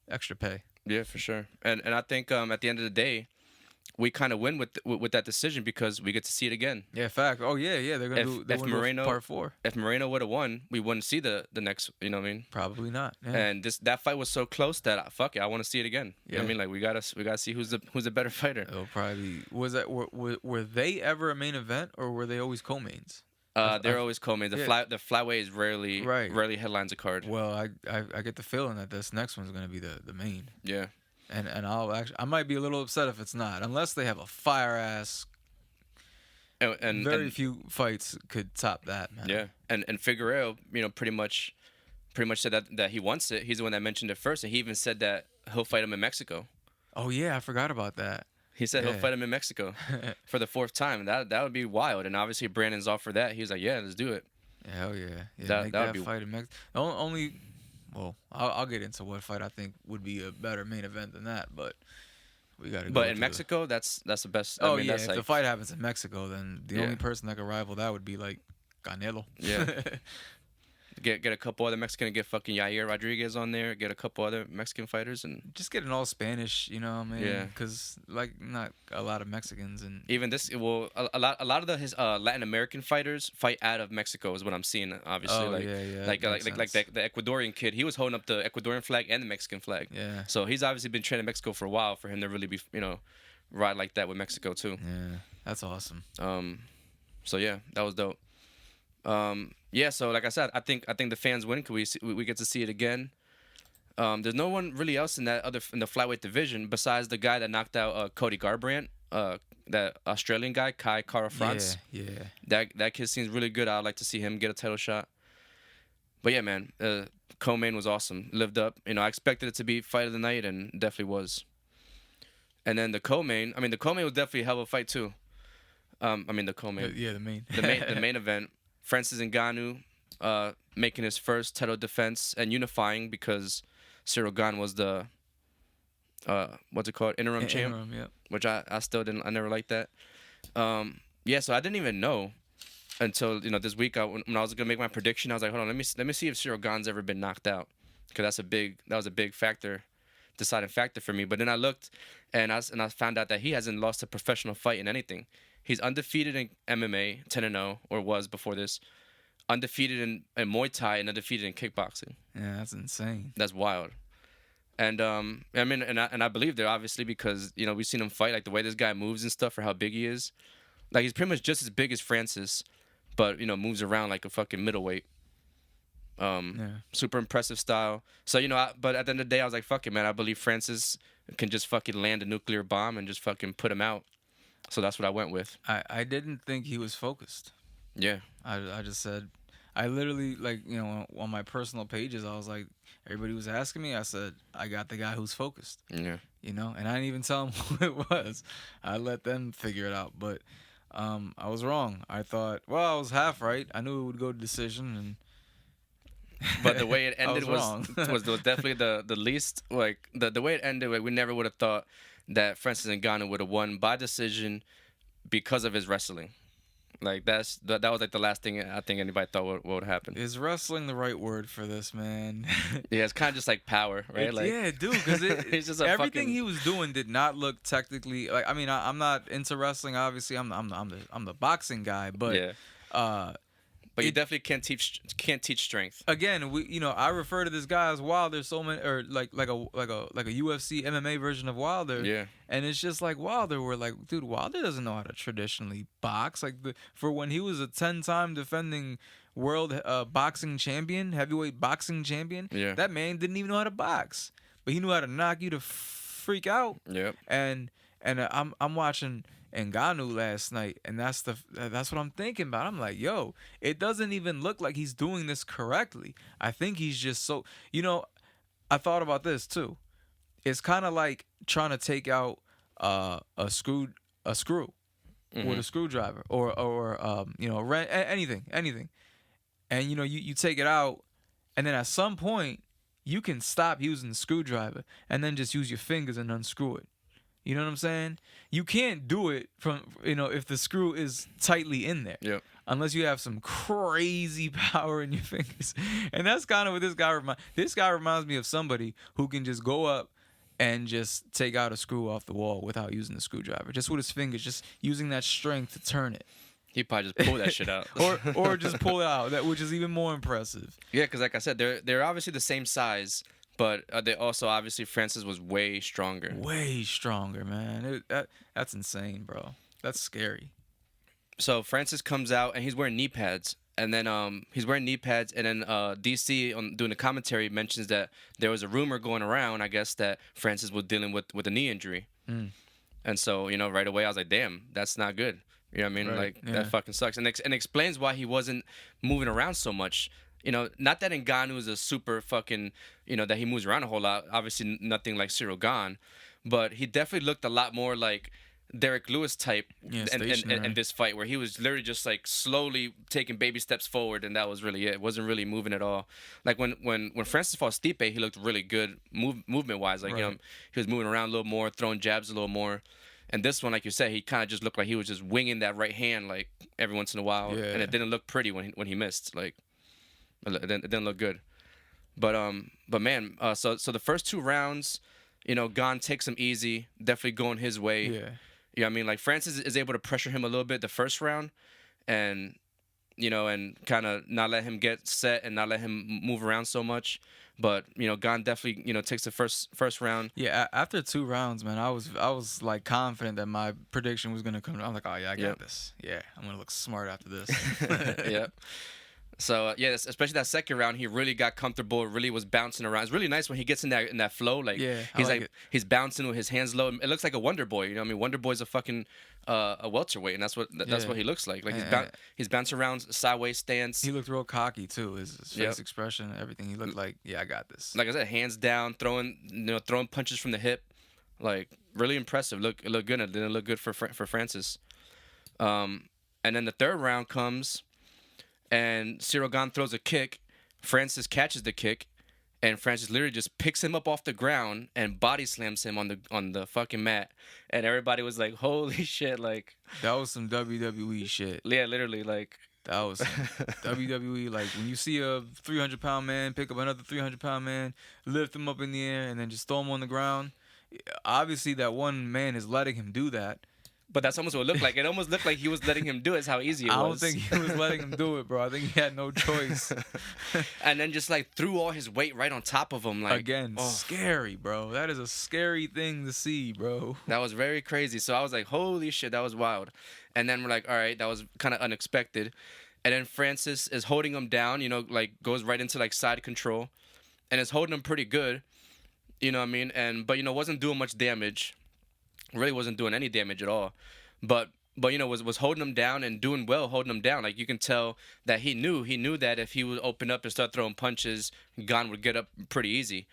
extra pay. Yeah, for sure. And I think at the end of the day, we kind of win with that decision because we get to see it again. Yeah, fact. Oh yeah. They're gonna do Moreno part 4. If Moreno would have won, we wouldn't see the next. You know what I mean? Probably not. Yeah. And that fight was so close that fuck it, I want to see it again. Yeah. You know what I mean? Like we gotta see who's the better fighter. It'll probably were they ever a main event or were they always co-mains? They're always co-mains. The flyweight is rarely headlines a card. Well, I get the feeling that this next one's gonna be the main. Yeah. And I might be a little upset if it's not, unless they have a fire ass. And very few fights could top that, man. Yeah, and Figueiredo, pretty much said that he wants it. He's the one that mentioned it first, and he even said that he'll fight him in Mexico. Oh yeah, I forgot about that. He said he'll fight him in Mexico for the 4th time. That would be wild. And obviously Brandon's off for that. He was like, yeah, let's do it. Hell yeah. Make that fight in Mexico. Only. Well, I'll get into what fight I think would be a better main event than that, but we got to go. But in Mexico, that's the best. Oh, I mean, if the fight happens in Mexico, then the only person that could rival that would be like Canelo. Yeah. Get a couple other Mexican, get fucking Yair Rodriguez on there, get a couple other Mexican fighters, and just get an all Spanish, what I mean? Yeah. Because not a lot of Mexicans, and even a lot of his Latin American fighters fight out of Mexico is what I'm seeing. Obviously, like the Ecuadorian kid, he was holding up the Ecuadorian flag and the Mexican flag. Yeah. So he's obviously been training Mexico for a while for him to really be ride like that with Mexico too. Yeah, that's awesome. So yeah, that was dope. Yeah, so like I said, I think the fans win because we get to see it again. There's no one really else in the flyweight division besides the guy that knocked out Cody Garbrandt, that Australian guy, Kai Kara-France. Yeah. That kid seems really good. I'd like to see him get a title shot. But yeah, man, co-main was awesome. Lived up. I expected it to be fight of the night, and definitely was. And then the co-main was definitely a hell of a fight too. The co-main. Yeah, the main. the main event. Francis Ngannou making his first title defense and unifying because Cyril Gane was the what's it called, interim champ, yeah. Which I still didn't. I never liked that. So I didn't even know until this week when I was gonna make my prediction. I was like, hold on, let me see if Cyril Gane's ever been knocked out, because that was a big factor deciding factor for me. But then I looked, and I found out that he hasn't lost a professional fight in anything. He's undefeated in MMA, 10-0, or was before this. Undefeated in Muay Thai and undefeated in kickboxing. Yeah, that's insane. That's wild. And I mean, and I believe there, obviously, because we've seen him fight, like the way this guy moves and stuff, for how big he is. Like, he's pretty much just as big as Francis, but moves around like a fucking middleweight. Super impressive style. So but at the end of the day, I was like, fuck it, man. I believe Francis can just fucking land a nuclear bomb and just fucking put him out. So that's what I went with. I didn't think he was focused. Yeah. I just said, I literally, like, on my personal pages, I was like, everybody was asking me, I said, I got the guy who's focused. Yeah. And I didn't even tell them who it was. I let them figure it out. But I was wrong. I thought, well, I was half right. I knew it would go to decision, and but the way it ended was definitely the least, like, the way it ended, like, we never would have thought that Francis Ngannou would have won by decision because of his wrestling. Like, that was like the last thing I think anybody thought what would happen. Is wrestling the right word for this, man? Yeah, it's kind of just like power, right? Like, yeah, dude, because everything he was doing did not look technically like. I mean, I'm not into wrestling. Obviously, I'm the boxing guy, but yeah. But you definitely can't teach strength. Again, I refer to this guy as Wilder so many, or like a UFC MMA version of Wilder. Yeah. And it's just like Wilder. We're like, dude, Wilder doesn't know how to traditionally box. Like for when he was a 10-time defending world boxing champion, heavyweight boxing champion. Yeah. That man didn't even know how to box, but he knew how to knock you to freak out. Yep. And I'm watching Ngannou last night, and that's what I'm thinking about. I'm like, yo, it doesn't even look like he's doing this correctly. I think he's just so, I thought about this too. It's kind of like trying to take out a screw mm-hmm. with a screwdriver or anything, and you take it out, and then at some point you can stop using the screwdriver and then just use your fingers and unscrew it. You know what I'm saying? You can't do it from, if the screw is tightly in there. Yep. Unless you have some crazy power in your fingers. And that's kind of what this guy reminds. This guy reminds me of somebody who can just go up and just take out a screw off the wall without using the screwdriver. Just with his fingers, just using that strength to turn it. He probably just pull that shit out. or just pull it out, which is even more impressive. Yeah, because like I said, they're obviously the same size. But they also, obviously, Francis was way stronger. Way stronger, man. That's insane, bro. That's scary. So Francis comes out, and he's wearing knee pads. And then DC, doing the commentary, mentions that there was a rumor going around, I guess, that Francis was dealing with a knee injury. Mm. And so, right away, I was like, damn, that's not good. You know what I mean? Right. That fucking sucks. And explains why he wasn't moving around so much. Not that Ngannou is a super fucking, that he moves around a whole lot. Obviously, nothing like Cyril Gane, but he definitely looked a lot more like Derek Lewis type in this fight, where he was literally just like slowly taking baby steps forward, and that was really it. Wasn't really moving at all. Like when Francis fought Stipe, he looked really good movement wise. Like right. He was moving around a little more, throwing jabs a little more. And this one, like you said, he kind of just looked like he was just winging that right hand like every once in a while, and it didn't look pretty when he missed. Like. It didn't look good, but man, so the first 2 rounds, Gane takes him easy, definitely going his way. Yeah. You know what I mean? Like Francis is able to pressure him a little bit the first round, and and kind of not let him get set and not let him move around so much. But Gane definitely takes the first round. Yeah, after 2 rounds, man, I was like confident that my prediction was gonna come. I'm like, oh yeah, I got this. Yeah, I'm gonna look smart after this. Yep. So especially that second round, he really got comfortable. Really was bouncing around. It's really nice when he gets in that flow. Like he's bouncing with his hands low. It looks like a Wonder Boy. You know what I mean? Wonder Boy's a fucking a welterweight, and that's what he looks like. Like he's bouncing around sideways stance. He looked real cocky too. His face expression and everything. He looked like, yeah, I got this. Like I said, hands down, throwing punches from the hip. Like really impressive. It looked good. It didn't look good for Francis. And then the third round comes. And Cyril Gane throws a kick. Francis catches the kick, and Francis literally just picks him up off the ground and body slams him on the fucking mat. And everybody was like, "Holy shit!" Like that was some WWE shit. Yeah, literally. Like That was WWE. Like when you see a 300-pound man pick up another 300-pound man, lift him up in the air, and then just throw him on the ground. Obviously, that one man is letting him do that. But that's almost what it looked like. It almost looked like he was letting him do it. It's how easy it was. I don't think he was letting him do it, bro. I think he had no choice. And then just like threw all his weight right on top of him. Like again, scary, bro. That is a scary thing to see, bro. That was very crazy. So I was like, holy shit, that was wild. And then we're like, all right, that was kind of unexpected. And then Francis is holding him down, you know, like goes right into like side control, and is holding him pretty good. You know what I mean? But you know, wasn't doing much damage. Really wasn't doing any damage at all. But you know, was holding him down and doing well holding him down. Like you can tell that he knew that if he would open up and start throwing punches, Gane would get up pretty easy.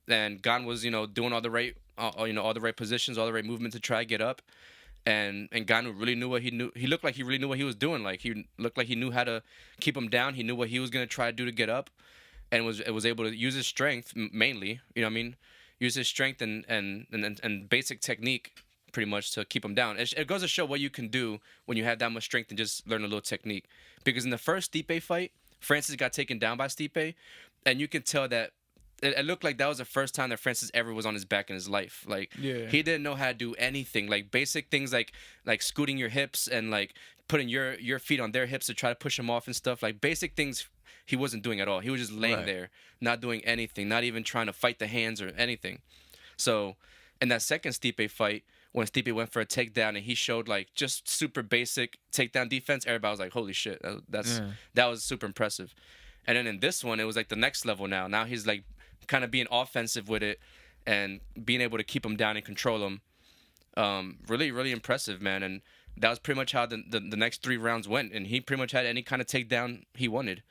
And Gane was, you know, doing all the right positions, all the right movement to try to get up. And Ngannou really knew what he knew. He looked like he really knew what he was doing. Like he looked like he knew how to keep him down. He knew what he was gonna try to do to get up, and was able to use his strength mainly. You know what I mean? Use his strength and basic technique pretty much to keep him down. It goes to show what you can do when you have that much strength and just learn a little technique. Because in the first Stipe fight, Francis got taken down by Stipe, and you can tell that. It looked like that was the first time that Francis ever was on his back in his life. Like he didn't know how to do anything. Like basic things like scooting your hips and like putting your feet on their hips to try to push them off and stuff. Like basic things he wasn't doing at all. He was just laying there, not doing anything, not even trying to fight the hands or anything. So in that second Stipe fight, when Stipe went for a takedown and he showed like just super basic takedown defense, everybody was like, holy shit, that was super impressive. And then in this one, it was like the next level now. Now he's like kind of being offensive with it and being able to keep him down and control him. Really, really impressive, man. And that was pretty much how the next 3 rounds went. And he pretty much had any kind of takedown he wanted.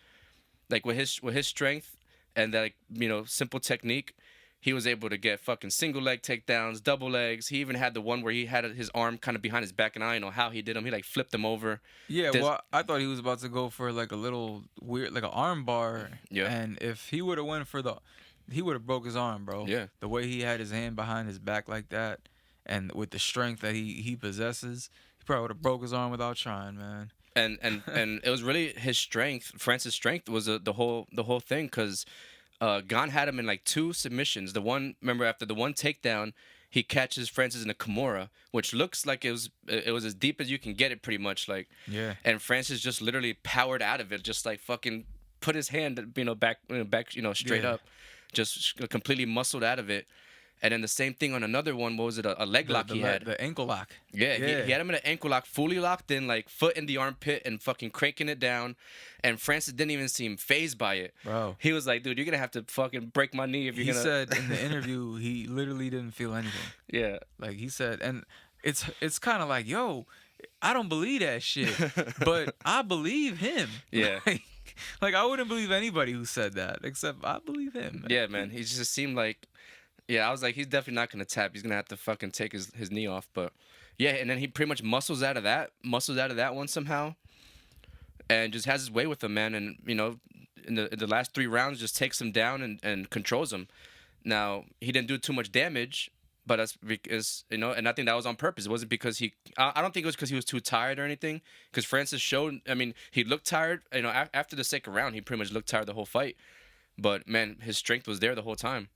Like with his strength and that, like, you know, simple technique, he was able to get fucking single leg takedowns, double legs. He even had the one where he had his arm kind of behind his back, and I don't know how he did him. He like flipped him over. Yeah, well, I thought he was about to go for like a little weird, like an arm bar. Yeah. And if he would have went for he would have broke his arm, bro. Yeah. The way he had his hand behind his back like that, and with the strength that he possesses, he probably would have broke his arm without trying, man. And it was really his strength. Francis' strength was the whole thing, because Gane had him in like 2 submissions. Remember after the one takedown, he catches Francis in a Kimura, which looks like it was as deep as you can get it, pretty much. Like, yeah. And Francis just literally powered out of it, just like fucking put his hand, back, straight up, just completely muscled out of it. And then the same thing on another one. What was it? A leg lock he had. The ankle lock. Yeah. He had him in an ankle lock, fully locked in, like foot in the armpit and fucking cranking it down. And Francis didn't even seem fazed by it. Bro. He was like, dude, you're going to have to fucking break my knee if you're going to. He said in the interview he literally didn't feel anything. Yeah. Like he said, and it's kind of like, yo, I don't believe that shit. But I believe him. Yeah. Like I wouldn't believe anybody who said that, except I believe him. Yeah, man. He just seemed like. Yeah, I was like, he's definitely not going to tap. He's going to have to fucking take his knee off. But, yeah, and then he pretty much muscles out of that one somehow. And just has his way with him, man. And, you know, in the last 3 rounds, just takes him down and controls him. Now, he didn't do too much damage, but that's because, you know, and I think that was on purpose. It wasn't because I don't think it was because he was too tired or anything. Because Francis showed, I mean, he looked tired. You know, after the second round, he pretty much looked tired the whole fight. But, man, his strength was there the whole time.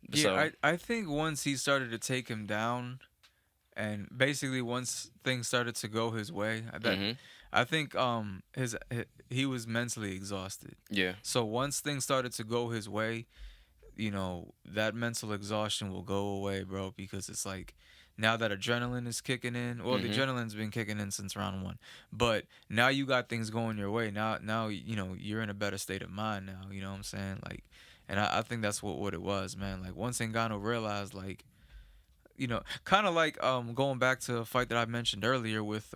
Yeah, so. I think once he started to take him down, and basically once things started to go his way, I think he was mentally exhausted. Yeah. So once things started to go his way, you know, that mental exhaustion will go away, bro, because it's like now that adrenaline is kicking in. Well, the adrenaline's been kicking in since round 1, but now you got things going your way. Now you know you're in a better state of mind now. You know what I'm saying? Like. And I think that's what it was, man. Like once Ngannou realized, like, you know, kind of like going back to a fight that I mentioned earlier with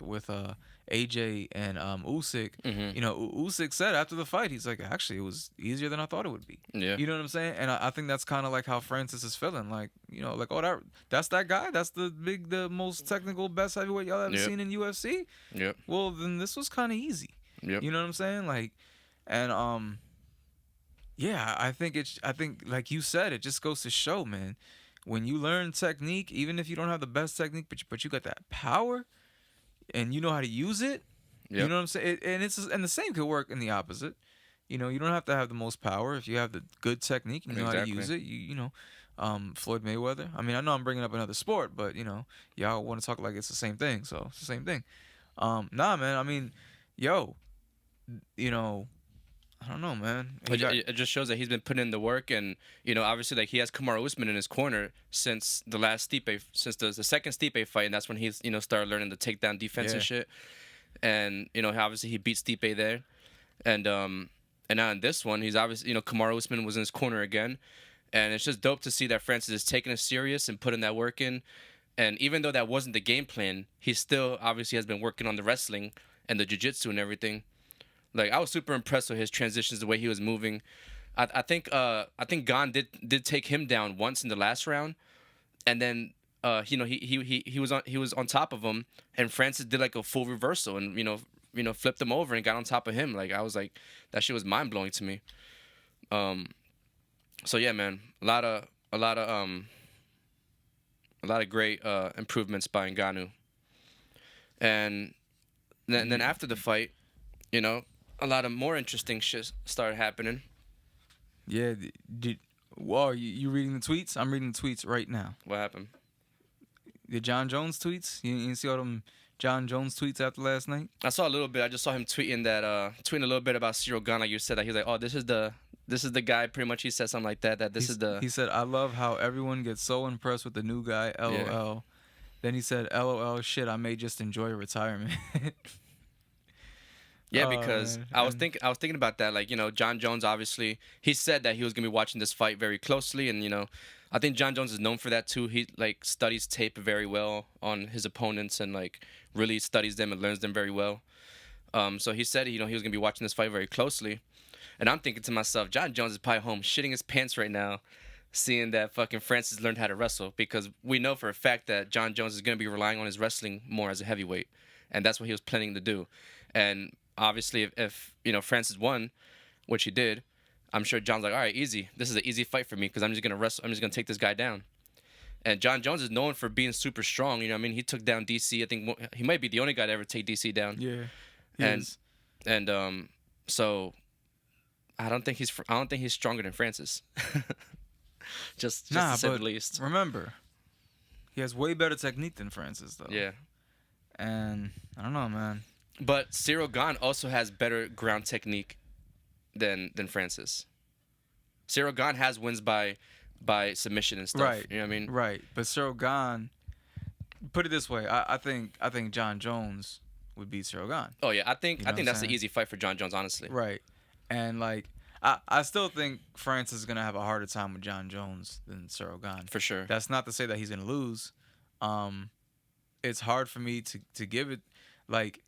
AJ and Usyk. You know, Usyk said after the fight, he's like, actually, it was easier than I thought it would be. Yeah. You know what I'm saying? And I think that's kind of like how Francis is feeling. Like, you know, like, oh, that's that guy. That's the most technical, best heavyweight y'all ever seen in UFC. Yep. Well, then this was kind of easy. Yep. You know what I'm saying? Like, and yeah, I think like you said, it just goes to show, man. When you learn technique, even if you don't have the best technique, but you got that power, and you know how to use it, Yep. You know what I'm saying? And the same could work in the opposite. You know, you don't have to have the most power if you have the good technique and you know how to use it. You know, Floyd Mayweather. I mean, I know I'm bringing up another sport, but you know, y'all want to talk like it's the same thing, so it's the same thing. Nah, man. I mean, yo, you know, I don't know, man. It just shows that he's been putting in the work, and you know, obviously, like he has Kamaru Usman in his corner since the last Stipe, since the second Stipe fight, and that's when he's started learning the takedown defense and shit. And you know, obviously, he beat Stipe there, and now in this one, he's obviously Kamaru Usman was in his corner again, and it's just dope to see that Francis is taking it serious and putting that work in. And even though that wasn't the game plan, he still obviously has been working on the wrestling and the jiu-jitsu and everything. Like I was super impressed with his transitions, the way he was moving. I think Gane did take him down once in the last round, and then he was on top of him, and Francis did like a full reversal and flipped him over and got on top of him. Like I was like, that shit was mind blowing to me. So yeah, man, a lot of great improvements by Ngannou. And then after the fight, a lot of more interesting shit started happening. Yeah, you reading the tweets? I'm reading the tweets right now. What happened? The John Jones tweets? You see all them John Jones tweets after last night? I saw a little bit. I just saw him tweeting a little bit about Cyril Gane, like you said. That he was like, oh, this is the guy. Pretty much, he said something like that. He said, I love how everyone gets so impressed with the new guy. LOL. Yeah. Then he said, LOL. Shit, I may just enjoy retirement. Yeah, because I was thinking about that. Like, John Jones, obviously, he said that he was gonna be watching this fight very closely, and I think John Jones is known for that too. He like studies tape very well on his opponents and like really studies them and learns them very well. So he said he was gonna be watching this fight very closely, and I'm thinking to myself, John Jones is probably home shitting his pants right now, seeing that fucking Francis learned how to wrestle, because we know for a fact that John Jones is gonna be relying on his wrestling more as a heavyweight, and that's what he was planning to do, and obviously, if Francis won, which he did, I'm sure John's like, all right, easy. This is an easy fight for me because I'm just gonna wrestle. I'm just gonna take this guy down. And John Jones is known for being super strong. I mean, he took down DC. I think he might be the only guy to ever take DC down. Yeah. So I don't think he's stronger than Francis. just to say the least. Remember, he has way better technique than Francis, though. Yeah. And I don't know, man. But Cyril Gane also has better ground technique than Francis. Cyril Gane has wins by submission and stuff. Right. You know what I mean? Right. But Cyril Gane, put it this way, I think John Jones would beat Cyril Gane. Oh yeah, I think that's an easy fight for John Jones, honestly. Right. And like I still think Francis is gonna have a harder time with John Jones than Cyril Gane. For sure. That's not to say that he's gonna lose. It's hard for me to give it like.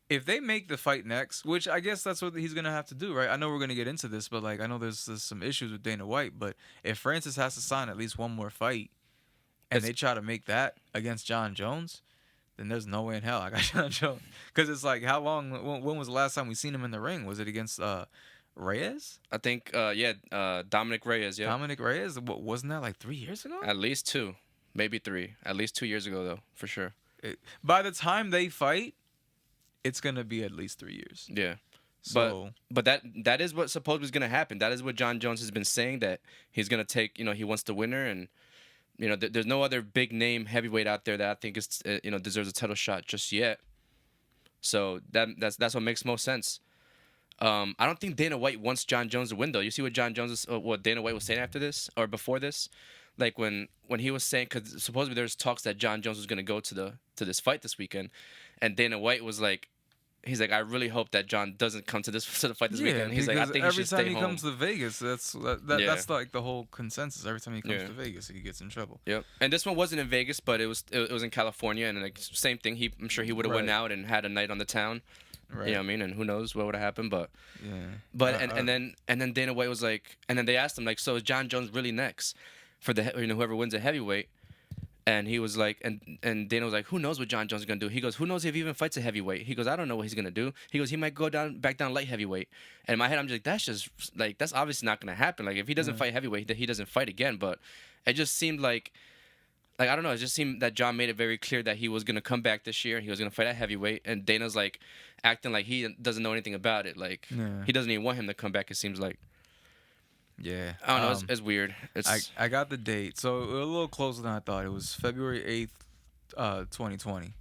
If they make the fight next, which I guess that's what he's going to have to do, right? I know we're going to get into this, but like I know there's some issues with Dana White, but if Francis has to sign at least one more fight and they try to make that against John Jones, then there's no way in hell I got John Jones. Because it's like, how long, when was the last time we seen him in the ring? Was it against Reyes? I think, Dominic Reyes, yeah. Dominic Reyes? Wasn't that like 3 years ago? At least 2, maybe 3. At least 2 years ago, though, for sure. By the time they fight, it's gonna be at least 3 years. Yeah, so, but that is what supposedly is gonna happen. That is what John Jones has been saying, that he's gonna take. He wants the winner, and there's no other big name heavyweight out there that I think is deserves a title shot just yet. So that's what makes most sense. I don't think Dana White wants John Jones to win though. You see what Dana White was saying after this or before this, like when he was saying, because supposedly there's talks that John Jones was gonna go to this fight this weekend, and Dana White was like. He's like, I really hope that John doesn't come to the fight this weekend. He's like, I think he should stay home. Every time he comes to Vegas, that's like the whole consensus. Every time he comes to Vegas, he gets in trouble. Yep. And this one wasn't in Vegas, but it was in California, and like same thing. I'm sure he would have went out and had a night on the town. Right. You know what I mean? And who knows what would have happened, but yeah. But and then Dana White was like, and then they asked him like, so is John Jones really next for the whoever wins a heavyweight? And he was like, and Dana was like, who knows what John Jones is going to do? He goes, who knows if he even fights a heavyweight? He goes, I don't know what he's going to do. He goes, he might go back down light heavyweight. And in my head, I'm just like, that's obviously not going to happen. Like, if he doesn't fight heavyweight, that he doesn't fight again. But it just seemed like, like I don't know, it just seemed that John made it very clear that he was gonna come back this year and he was gonna fight at heavyweight, and Dana's like acting like he doesn't know anything about it. Like he doesn't even want him to come back. It seems like. Yeah, I don't know. It's weird. I got the date, so a little closer than I thought. It was February 8th, 2020.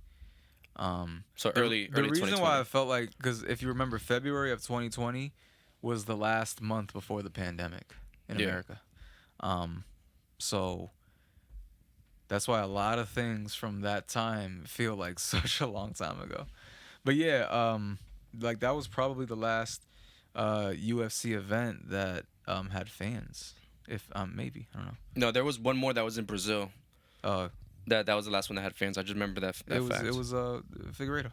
So early. The reason why I felt like, because if you remember, February of 2020 was the last month before the pandemic in America. So that's why a lot of things from that time feel like such a long time ago. But yeah, like that was probably the last UFC event that had fans. If maybe, I don't know. No, there was one more that was in Brazil. Uh, that was the last one that had fans. I just remember that fact. It was Figueiredo.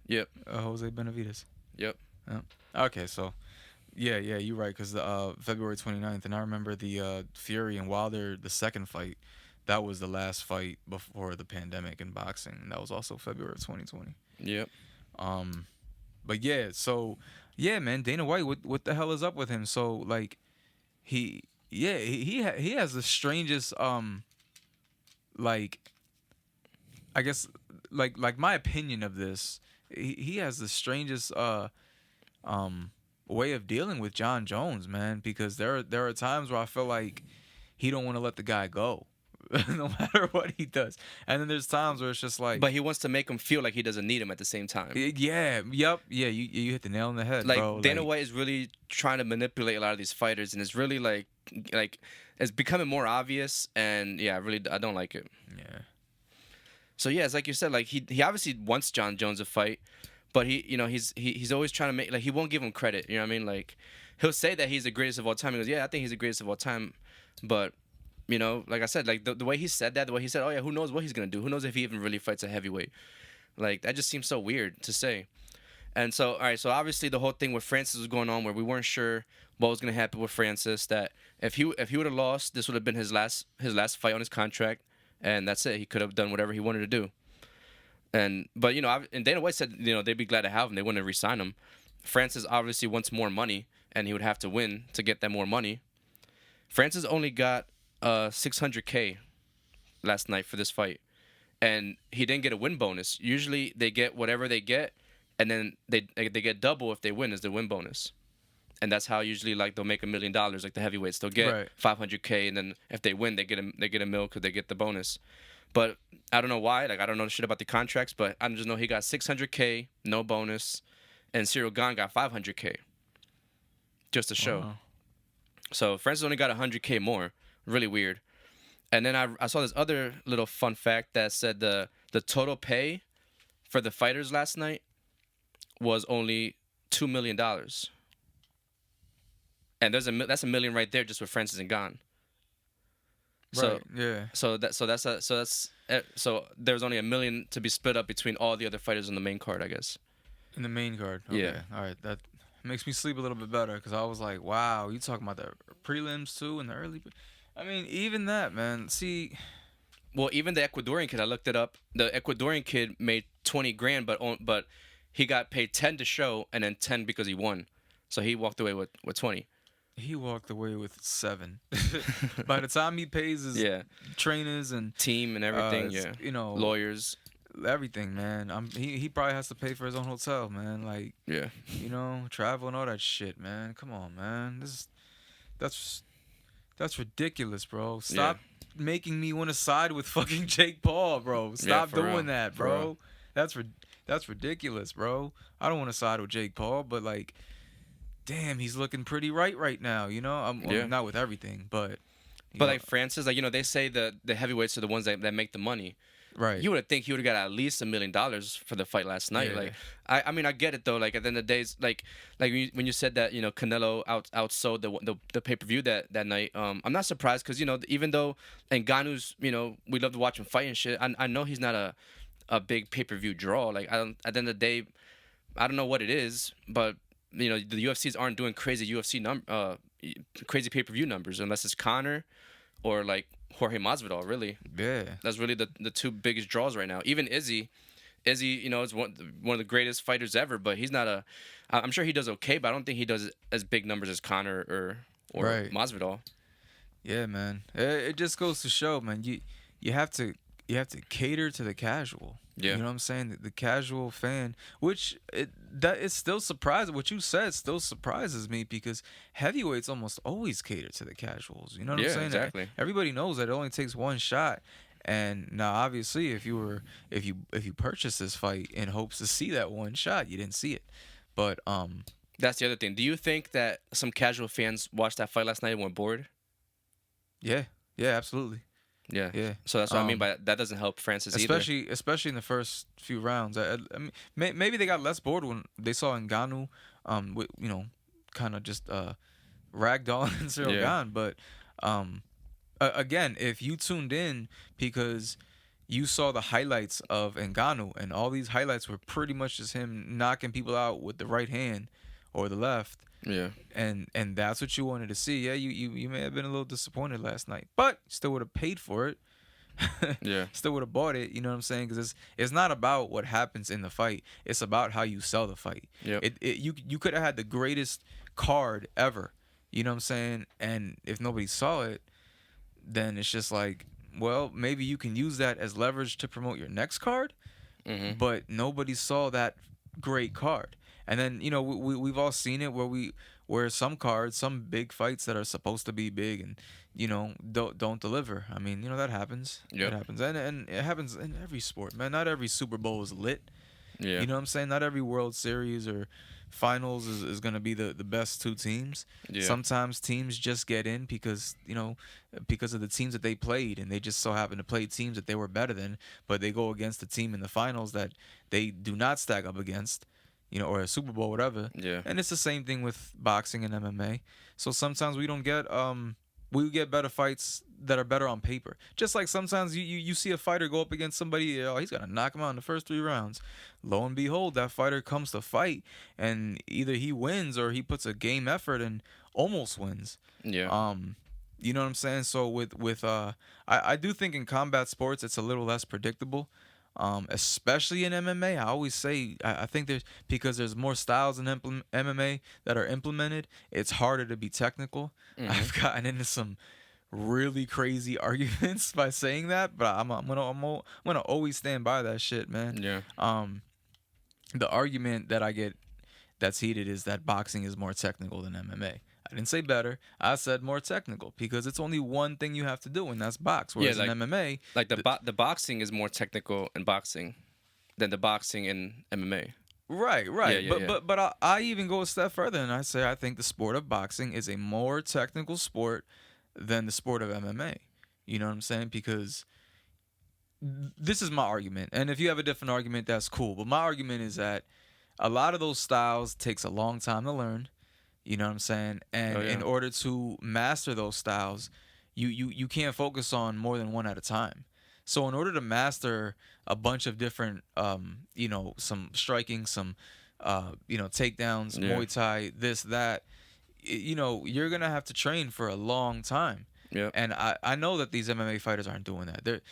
Yep. Jose Benavidez. Yep. Okay, so yeah, you're right, because February 29th, and I remember the Fury and Wilder, the second fight, that was the last fight before the pandemic in boxing, and that was also February of 2020. Yep. But yeah, so yeah, man, Dana White, what the hell is up with him? So like, he has the strangest like, I guess like my opinion of this, he has the strangest way of dealing with John Jones, man, because there are times where I feel like he don't want to let the guy go. No matter what he does, and then there's times where it's just like, but he wants to make him feel like he doesn't need him at the same time. Yeah, you hit the nail on the head, like, bro. Dana White is really trying to manipulate a lot of these fighters, and it's really like it's becoming more obvious, and yeah, I don't like it. Yeah. So yeah, it's like you said, like he obviously wants John Jones to fight, but he's always trying to make, like, he won't give him credit. You know what I mean? Like, he'll say that he's the greatest of all time. He goes, yeah, I think he's the greatest of all time, but. Like I said, like the way he said that, the way he said, oh yeah, who knows what he's gonna do? Who knows if he even really fights a heavyweight? Like, that just seems so weird to say. And so, all right, so obviously the whole thing with Francis was going on, where we weren't sure what was gonna happen with Francis. That if he would have lost, this would have been his last fight on his contract, and that's it. He could have done whatever he wanted to do. But and Dana White said they'd be glad to have him. They wouldn't re-sign him. Francis obviously wants more money, and he would have to win to get that more money. Francis only got $600K last night for this fight, and he didn't get a win bonus. Usually they get whatever they get, and then they get double if they win, as the win bonus. And that's how usually, like, they'll make $1 million, like the heavyweights. They'll get $500K, and then if they win, they get a mil because they get the bonus. But I don't know why. Like, I don't know shit about the contracts, but I just know he got $600K, no bonus, and Cyril Gane got $500K. Just a show. Wow. So Francis only got $100K more. Really weird. And then I saw this other little fun fact that said the total pay for the fighters last night was only $2 million. And that's $1 million right there just with Francis and Gane. So yeah. So there's only $1 million to be split up between all the other fighters on the main card, I guess. In the main card. Okay. Yeah. All right. That makes me sleep a little bit better, because I was like, wow, you talking about the prelims too and the early. I mean, even that, man. See, well, even the Ecuadorian kid, I looked it up. The Ecuadorian kid made $20,000, but he got paid 10 to show, and then 10 because he won. So he walked away with 20. He walked away with 7. By the time he pays his trainers and team and everything, lawyers, everything, man. He probably has to pay for his own hotel, man. Like, travel and all that shit, man. Come on, man. That's ridiculous, bro. Stop making me want to side with fucking Jake Paul, bro. Stop doing that, bro. That's ridiculous, bro. I don't want to side with Jake Paul, but like, damn, he's looking pretty right now. I'm not with everything, but like Francis, like, they say the heavyweights are the ones that make the money. Right. You would think he would have got at least $1 million for the fight last night. Yeah. Like, I mean, I get it though. Like, at the end of the day, like when you said that, Canelo outsold the pay-per-view that night. I'm not surprised, because even though Ngannou's, we love to watch him fight and shit. I know he's not a big pay-per-view draw. Like, at the end of the day, I don't know what it is, but the UFCs aren't doing crazy crazy pay-per-view numbers unless it's Conor or like Jorge Masvidal, really. Yeah. That's really the two biggest draws right now. Even Izzy, is one of the greatest fighters ever, but he's not I'm sure he does okay, but I don't think he does as big numbers as Conor or Masvidal. Yeah, man. It just goes to show, man. you have to cater to the casual. Yeah. You know what I'm saying? The casual fan, which it's still surprising. What you said still surprises me because heavyweights almost always cater to the casuals. You know what I'm saying? Exactly. Everybody knows that it only takes one shot. And now, obviously, if you purchase this fight in hopes to see that one shot, you didn't see it. But that's the other thing. Do you think that some casual fans watched that fight last night and were bored? Yeah, absolutely. Yeah. So that's what I mean by that. That doesn't help Francis especially in the first few rounds. I mean, maybe they got less bored when they saw Ngannou, with, kind of just ragdolling Cyril Gane. But again, if you tuned in because you saw the highlights of Ngannou, and all these highlights were pretty much just him knocking people out with the right hand or the left. Yeah. And that's what you wanted to see. Yeah, you may have been a little disappointed last night, but still would have paid for it. Yeah. Still would have bought it. You know what I'm saying? Because it's not about what happens in the fight. It's about how you sell the fight. Yep. You could have had the greatest card ever. You know what I'm saying? And if nobody saw it, then it's just like, well, maybe you can use that as leverage to promote your next card. Mm-hmm. But nobody saw that great card. And then, we've all seen it where some cards, some big fights that are supposed to be big and, don't deliver. I mean, that happens. Yep. It happens. And it happens in every sport, man. Not every Super Bowl is lit. Yeah. You know what I'm saying? Not every World Series or finals is going to be the best two teams. Yeah. Sometimes teams just get in because of the teams that they played, and they just so happen to play teams that they were better than, but they go against a team in the finals that they do not stack up against. Or a Super Bowl, whatever. Yeah. And it's the same thing with boxing and MMA. So sometimes we don't get we get better fights that are better on paper. Just like sometimes you see a fighter go up against somebody, he's gonna knock him out in the first 3 rounds. Lo and behold, that fighter comes to fight, and either he wins or he puts a game effort and almost wins. Yeah. You know what I'm saying? So with I do think in combat sports it's a little less predictable. Especially in MMA, I always say I think because there's more styles in MMA that are implemented, it's harder to be technical. Mm-hmm. I've gotten into some really crazy arguments by saying that, but I'm gonna always stand by that shit, man. Yeah. The argument that I get that's heated is that boxing is more technical than MMA. I didn't say better. I said more technical because it's only one thing you have to do, and that's box. Whereas in MMA, like the boxing is more technical in boxing than the boxing in MMA. Right. Yeah. But I even go a step further, and I say I think the sport of boxing is a more technical sport than the sport of MMA. You know what I'm saying? Because this is my argument, and if you have a different argument, that's cool. But my argument is that a lot of those styles takes a long time to learn. You know what I'm saying? And in order to master those styles, you can't focus on more than one at a time. So in order to master a bunch of different, some striking, some, takedowns, Muay Thai, this, that, you're going to have to train for a long time. Yeah. And I know that these MMA fighters aren't doing that.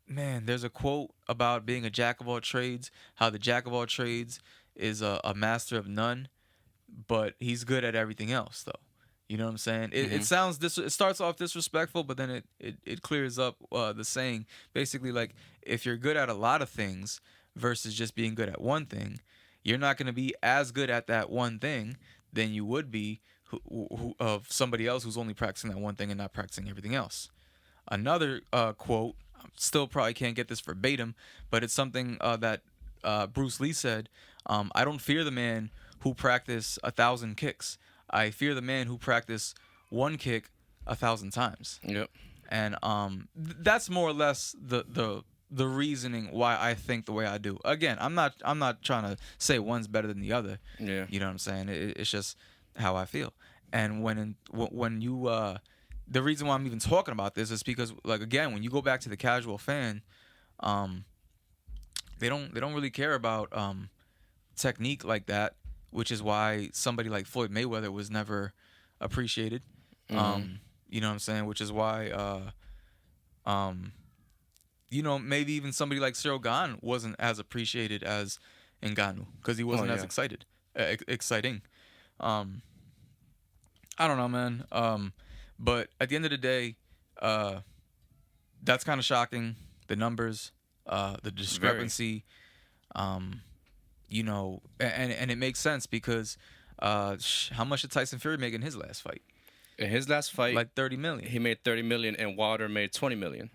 Man, there's a quote about being a jack of all trades, how the jack of all trades is a master of none. But he's good at everything else, though. You know what I'm saying? It sounds it starts off disrespectful, but then it clears up the saying. Basically, like, if you're good at a lot of things versus just being good at one thing, you're not going to be as good at that one thing than you would be of somebody else who's only practicing that one thing and not practicing everything else. Another quote, still probably can't get this verbatim, but it's something that Bruce Lee said. I don't fear the man who practice 1,000 kicks. I fear the man who practice one kick 1,000 times. Yep. And that's more or less the reasoning why I think the way I do. Again, I'm not trying to say one's better than the other. Yeah. You know what I'm saying? It's just how I feel. And when you the reason why I'm even talking about this is because, like, again, when you go back to the casual fan, they don't really care about technique like that. Which is why somebody like Floyd Mayweather was never appreciated. Mm-hmm. You know what I'm saying? Which is why, maybe even somebody like Cyril Gane wasn't as appreciated as Ngannou because he wasn't as exciting. I don't know, man. But at the end of the day, that's kind of shocking. The numbers, the discrepancy, you know, and it makes sense because how much did Tyson Fury make in his last fight? In his last fight, like 30 million. He made 30 million, and Wilder made 20 million.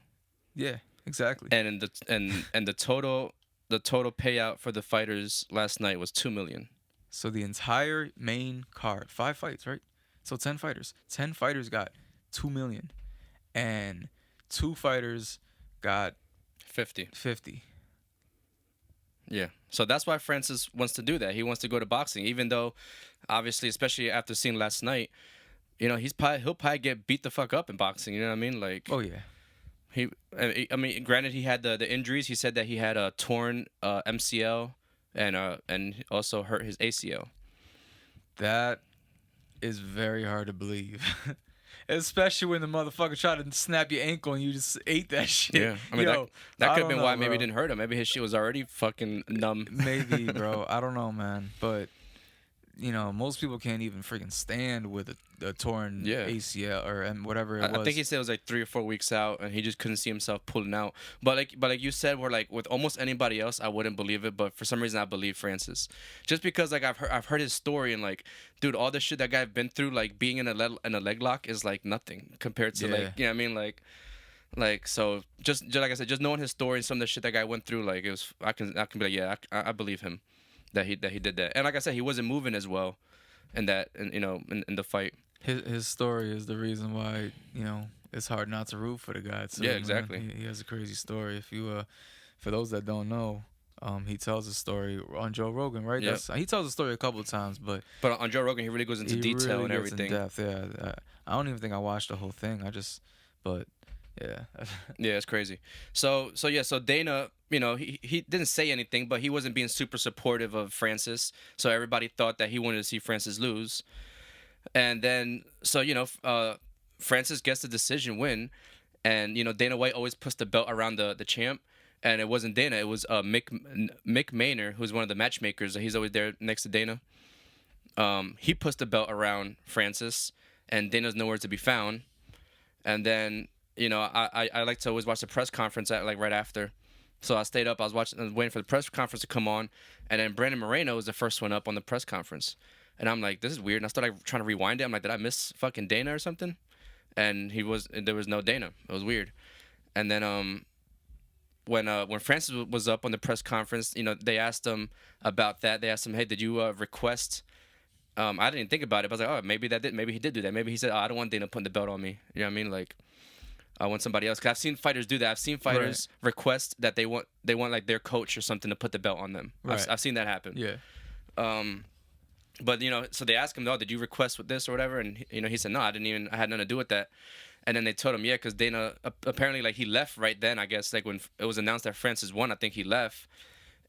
Yeah, exactly. And in the total payout for the fighters last night was 2 million. So the entire main card, 5 fights, right? So 10 fighters. 10 fighters got 2 million, and 2 fighters got 50. Yeah. So that's why Francis wants to do that. He wants to go to boxing, even though, obviously, especially after seeing last night, you know, he'll probably get beat the fuck up in boxing. You know what I mean? Like, oh yeah. I mean, granted, he had the injuries. He said that he had a torn MCL and also hurt his ACL. That is very hard to believe. Especially when the motherfucker tried to snap your ankle and you just ate that shit. Yeah, I mean, that could have been why maybe it didn't hurt him. Maybe his shit was already fucking numb. Maybe, bro. I don't know, man. But, you know, most people can't even freaking stand with a torn ACL or whatever it was. I think he said it was like 3 or 4 weeks out, and he just couldn't see himself pulling out. But like you said, we're like with almost anybody else, I wouldn't believe it. But for some reason, I believe Francis, just because like I've heard his story, and like, dude, all the shit that guy's been through, like being in a leg lock is like nothing compared to like, you know what I mean, like so just like I said, just knowing his story and some of the shit that guy went through, like it was, I can be like, yeah, I believe him that he did that. And like I said, he wasn't moving as well in that, and you know, in the fight. His story is the reason why, you know, it's hard not to root for the guy too. Yeah, exactly. He has a crazy story. If you for those that don't know, he tells a story on Joe Rogan, right? Yep. He tells a story a couple of times, but on Joe Rogan, he really goes into detail really and everything. In depth, yeah. I don't even think I watched the whole thing. But yeah. Yeah, it's crazy. So Dana, you know, he didn't say anything, but he wasn't being super supportive of Francis. So everybody thought that he wanted to see Francis lose. And then, so, you know, Francis gets the decision win. And, you know, Dana White always puts the belt around the champ. And it wasn't Dana. It was Mick Maynard, who's one of the matchmakers. He's always there next to Dana. He puts the belt around Francis. And Dana's nowhere to be found. And then, you know, I like to always watch the press conference right after. So I stayed up. I was waiting for the press conference to come on. And then Brandon Moreno was the first one up on the press conference. And I'm like, this is weird. And I started trying to rewind it. I'm like, did I miss fucking Dana or something? And there was no Dana. It was weird. And then when Francis was up on the press conference, you know, they asked him about that. They asked him, hey, did you request? I didn't think about it. But I was like, oh, maybe he did do that. Maybe he said, oh, I don't want Dana putting the belt on me. You know what I mean? Like, I want somebody else. Cause I've seen fighters do that. I've seen fighters request that they want like their coach or something to put the belt on them. Right. I've seen that happen. Yeah. But, you know, so they asked him, oh, did you request with this or whatever? And, you know, he said, no, I had nothing to do with that. And then they told him, yeah, because Dana, apparently, like, he left right then, I guess. Like, when it was announced that Francis won, I think he left.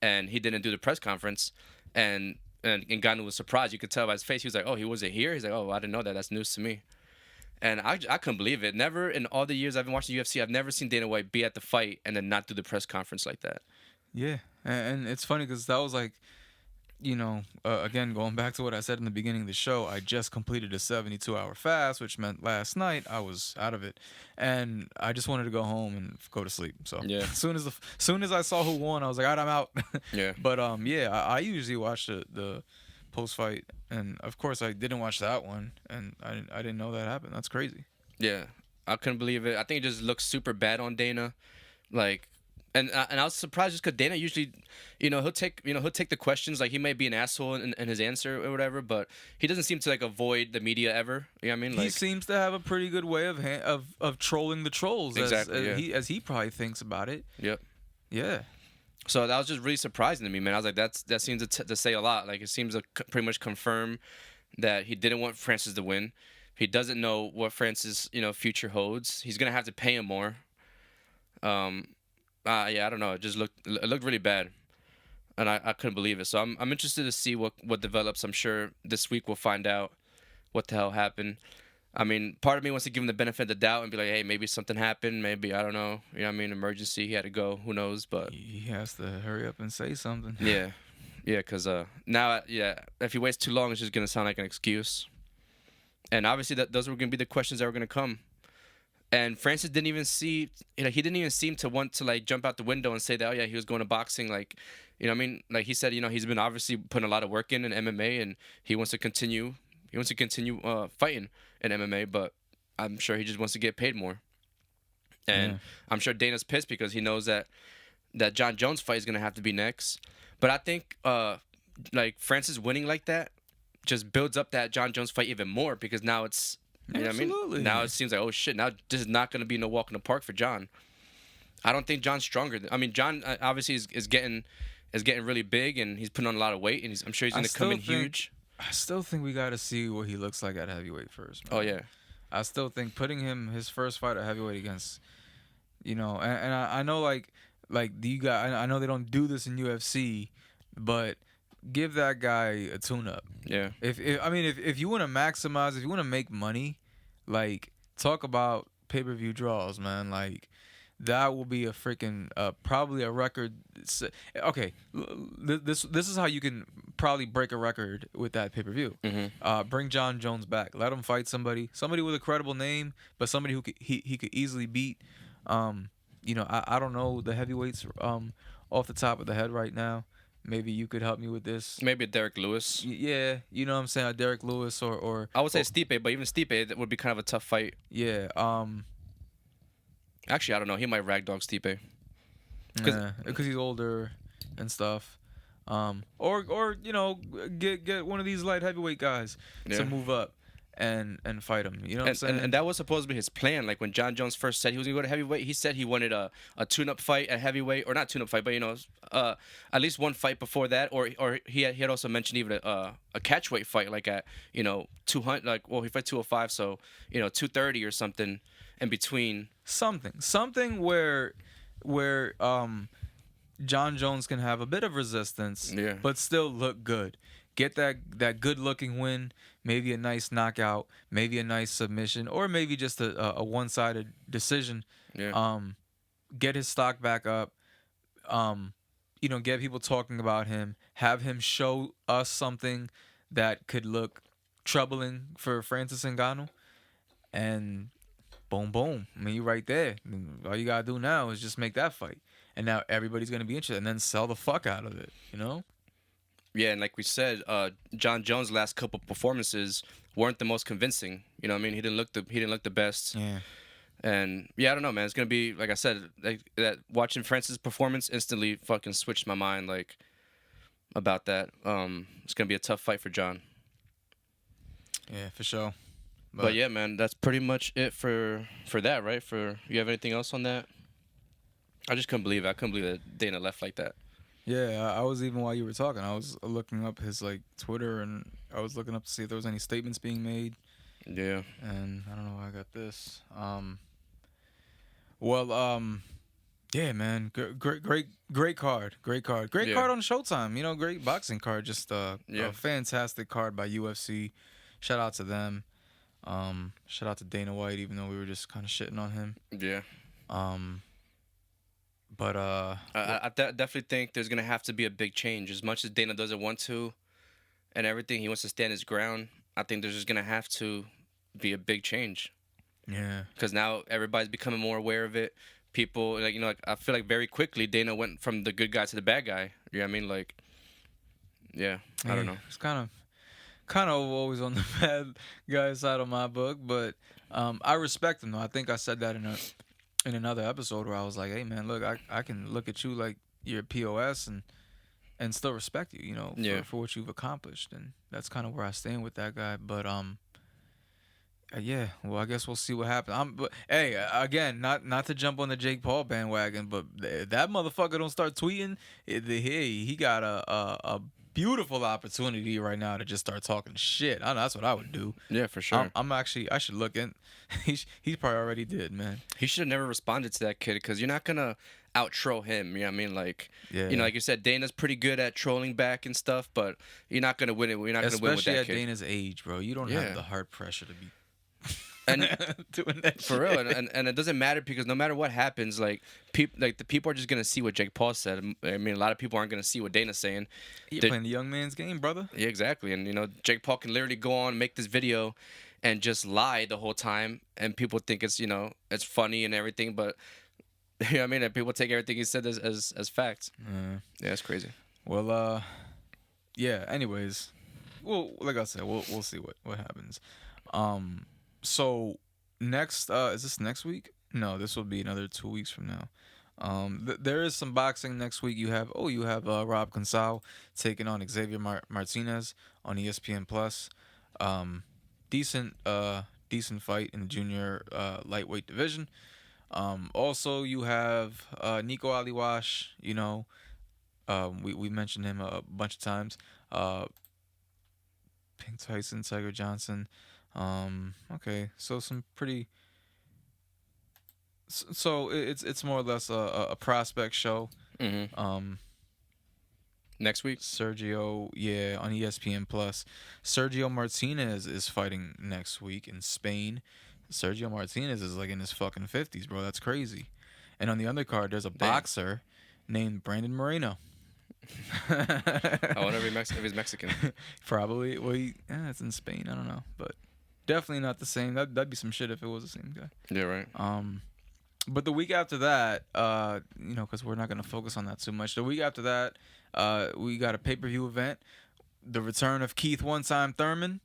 And he didn't do the press conference. And Ngannou was surprised. You could tell by his face. He was like, oh, he wasn't here? He's like, oh, I didn't know that. That's news to me. And I couldn't believe it. Never, in all the years I've been watching UFC, I've never seen Dana White be at the fight and then not do the press conference like that. Yeah. And it's funny because that was like, you know, again, going back to what I said in the beginning of the show, I just completed a 72-hour fast, which meant last night I was out of it, and I just wanted to go home and go to sleep. So as soon as I saw who won, I was like, all right, I'm out. Yeah. But I usually watch the post fight, and of course I didn't watch that one, and I didn't know that happened. That's crazy. Yeah, I couldn't believe it. I think it just looks super bad on Dana, like. And I was surprised just because Dana usually, you know, he'll take the questions, like he may be an asshole in his answer or whatever, but he doesn't seem to like avoid the media ever. You know what I mean? Like, he seems to have a pretty good way of trolling the trolls, exactly, as he probably thinks about it. Yep. Yeah. So that was just really surprising to me, man. I was like, that seems to say a lot. Like, it seems to pretty much confirm that he didn't want Francis to win. He doesn't know what Francis, you know, future holds. He's gonna have to pay him more. Yeah, I don't know. It looked really bad, and I couldn't believe it. So I'm interested to see what develops. I'm sure this week we'll find out what the hell happened. I mean, part of me wants to give him the benefit of the doubt and be like, hey, maybe something happened. Maybe, I don't know. You know what I mean? Emergency. He had to go. Who knows? But he has to hurry up and say something. Yeah, because now, if he waits too long, it's just gonna sound like an excuse. And obviously, those were gonna be the questions that were gonna come. And Francis didn't even see, he didn't even seem to want to like jump out the window and say that, oh yeah, he was going to boxing. Like, you know what I mean? Like he said, he's been obviously putting a lot of work in MMA, and he wants to continue. He wants to continue fighting in MMA, but I'm sure he just wants to get paid more. And I'm sure Dana's pissed because he knows that John Jones fight is gonna have to be next. But I think like Francis winning like that just builds up that John Jones fight even more, because now it's, you know what I mean? Now it seems like, oh shit, now this is not going to be no walk in the park for John. I don't think John's stronger. John obviously is getting really big, and he's putting on a lot of weight, and I'm sure he's going to come in huge. I still think we got to see what he looks like at heavyweight first, man. Oh yeah. I still think putting him his first fight at heavyweight against, and I know like you got, I know they don't do this in UFC, but give that guy a tune-up. Yeah. If you want to maximize, if you want to make money, like, talk about pay-per-view draws, man. Like, that will be a freaking probably a record. Okay, this is how you can probably break a record with that pay-per-view. Bring John Jones back. Let him fight somebody with a credible name, but somebody who he could easily beat. I don't know the heavyweights off the top of the head right now. Maybe you could help me with this. Maybe a Derek Lewis. Yeah, you know what I'm saying? A Derek Lewis or I would say Stipe, but even Stipe, that would be kind of a tough fight. Yeah. Actually, I don't know. He might ragdoll Stipe. Because he's older and stuff. Or get one of these light heavyweight guys to move up and fight him. You know what I'm saying? And that was supposed to be his plan. Like when John Jones first said he was gonna go to heavyweight, he said he wanted a tune-up fight at heavyweight, or not tune-up fight, but at least one fight before that, or he had also mentioned even a catchweight fight, like at 200, like, well, he fight 205, so 230 or something in between. Something where John Jones can have a bit of resistance, but still look good. Get that good-looking win, maybe a nice knockout, maybe a nice submission, or maybe just a one-sided decision. Yeah. Get his stock back up. Get people talking about him. Have him show us something that could look troubling for Francis Ngannou, and boom, boom. I mean, you're right there. All you gotta do now is just make that fight, and now everybody's gonna be interested, and then sell the fuck out of it. Yeah, and like we said, John Jones' last couple performances weren't the most convincing. You know what I mean? He didn't look the best. Yeah. And yeah, I don't know, man. It's gonna be, like I said, that watching Francis' performance instantly fucking switched my mind, like, about that. It's gonna be a tough fight for John. Yeah, for sure. But yeah, man, that's pretty much it for that, right? You have anything else on that? I just couldn't believe it. I couldn't believe that Dana left like that. Yeah, I was, even while you were talking, I was looking up his Twitter, and I was looking up to see if there was any statements being made. Yeah. And I don't know why I got this. Yeah, man, great card, great card on Showtime. Great boxing card, just a fantastic card by UFC. Shout out to them. Shout out to Dana White, even though we were just kind of shitting on him. Yeah. But I definitely think there's gonna have to be a big change. As much as Dana doesn't want to, and everything, he wants to stand his ground. I think there's just gonna have to be a big change. Yeah. Because now everybody's becoming more aware of it. People, I feel like very quickly Dana went from the good guy to the bad guy. You know what I mean? Like, yeah, I don't know. It's kind of always on the bad guy side of my book, but I respect him though. I think I said that in another episode where I was like, hey man, look, I can look at you like you're a POS and still respect you, for what you've accomplished, and that's kind of where I stand with that guy. But yeah, well, I guess we'll see what happens. But hey, again, not to jump on the Jake Paul bandwagon, but if that motherfucker don't start tweeting, he got a beautiful opportunity right now to just start talking shit. I know that's what I would do. Yeah, for sure. I should look in. He probably already did, man. He should have never responded to that kid, because you're not gonna out troll him. You know what I mean? Like, like you said, Dana's pretty good at trolling back and stuff, but you're not gonna win it. You're not gonna win with that kid. Especially at Dana's age, bro. You don't have the heart pressure to be. And doing that for real, and it doesn't matter, because no matter what happens, the people are just gonna see what Jake Paul said. I mean, a lot of people aren't gonna see what Dana's saying. You're playing the young man's game, brother. Yeah, exactly. And Jake Paul can literally go on and make this video and just lie the whole time, and people think it's it's funny and everything, but you know what I mean, and people take everything he said as facts. Yeah, it's crazy. Well, yeah. Anyways, well, like I said, we'll see what happens. So next, is this next week? No, this will be another 2 weeks from now. There is some boxing next week. You have Rob Consal taking on Xavier Martinez on ESPN Plus. Decent fight in the junior lightweight division. Also you have Nico Aliwash. We mentioned him a bunch of times. Pink Tyson, Tiger Johnson. Okay, so some pretty. So it's more or less a prospect show. Mm-hmm. Next week, Sergio, yeah, on ESPN Plus. Sergio Martinez is fighting next week in Spain. Sergio Martinez is like in his fucking 50s, bro. That's crazy. And on the undercard, there's a boxer named Brandon Moreno. I wonder if he's Mexican. Probably. Well, it's in Spain. I don't know, but definitely not the same. That'd be some shit if it was the same guy. Yeah, right. But the week after that, because we're not gonna focus on that too much. The week after that, we got a pay-per-view event, the return of Keith One-Time Thurman.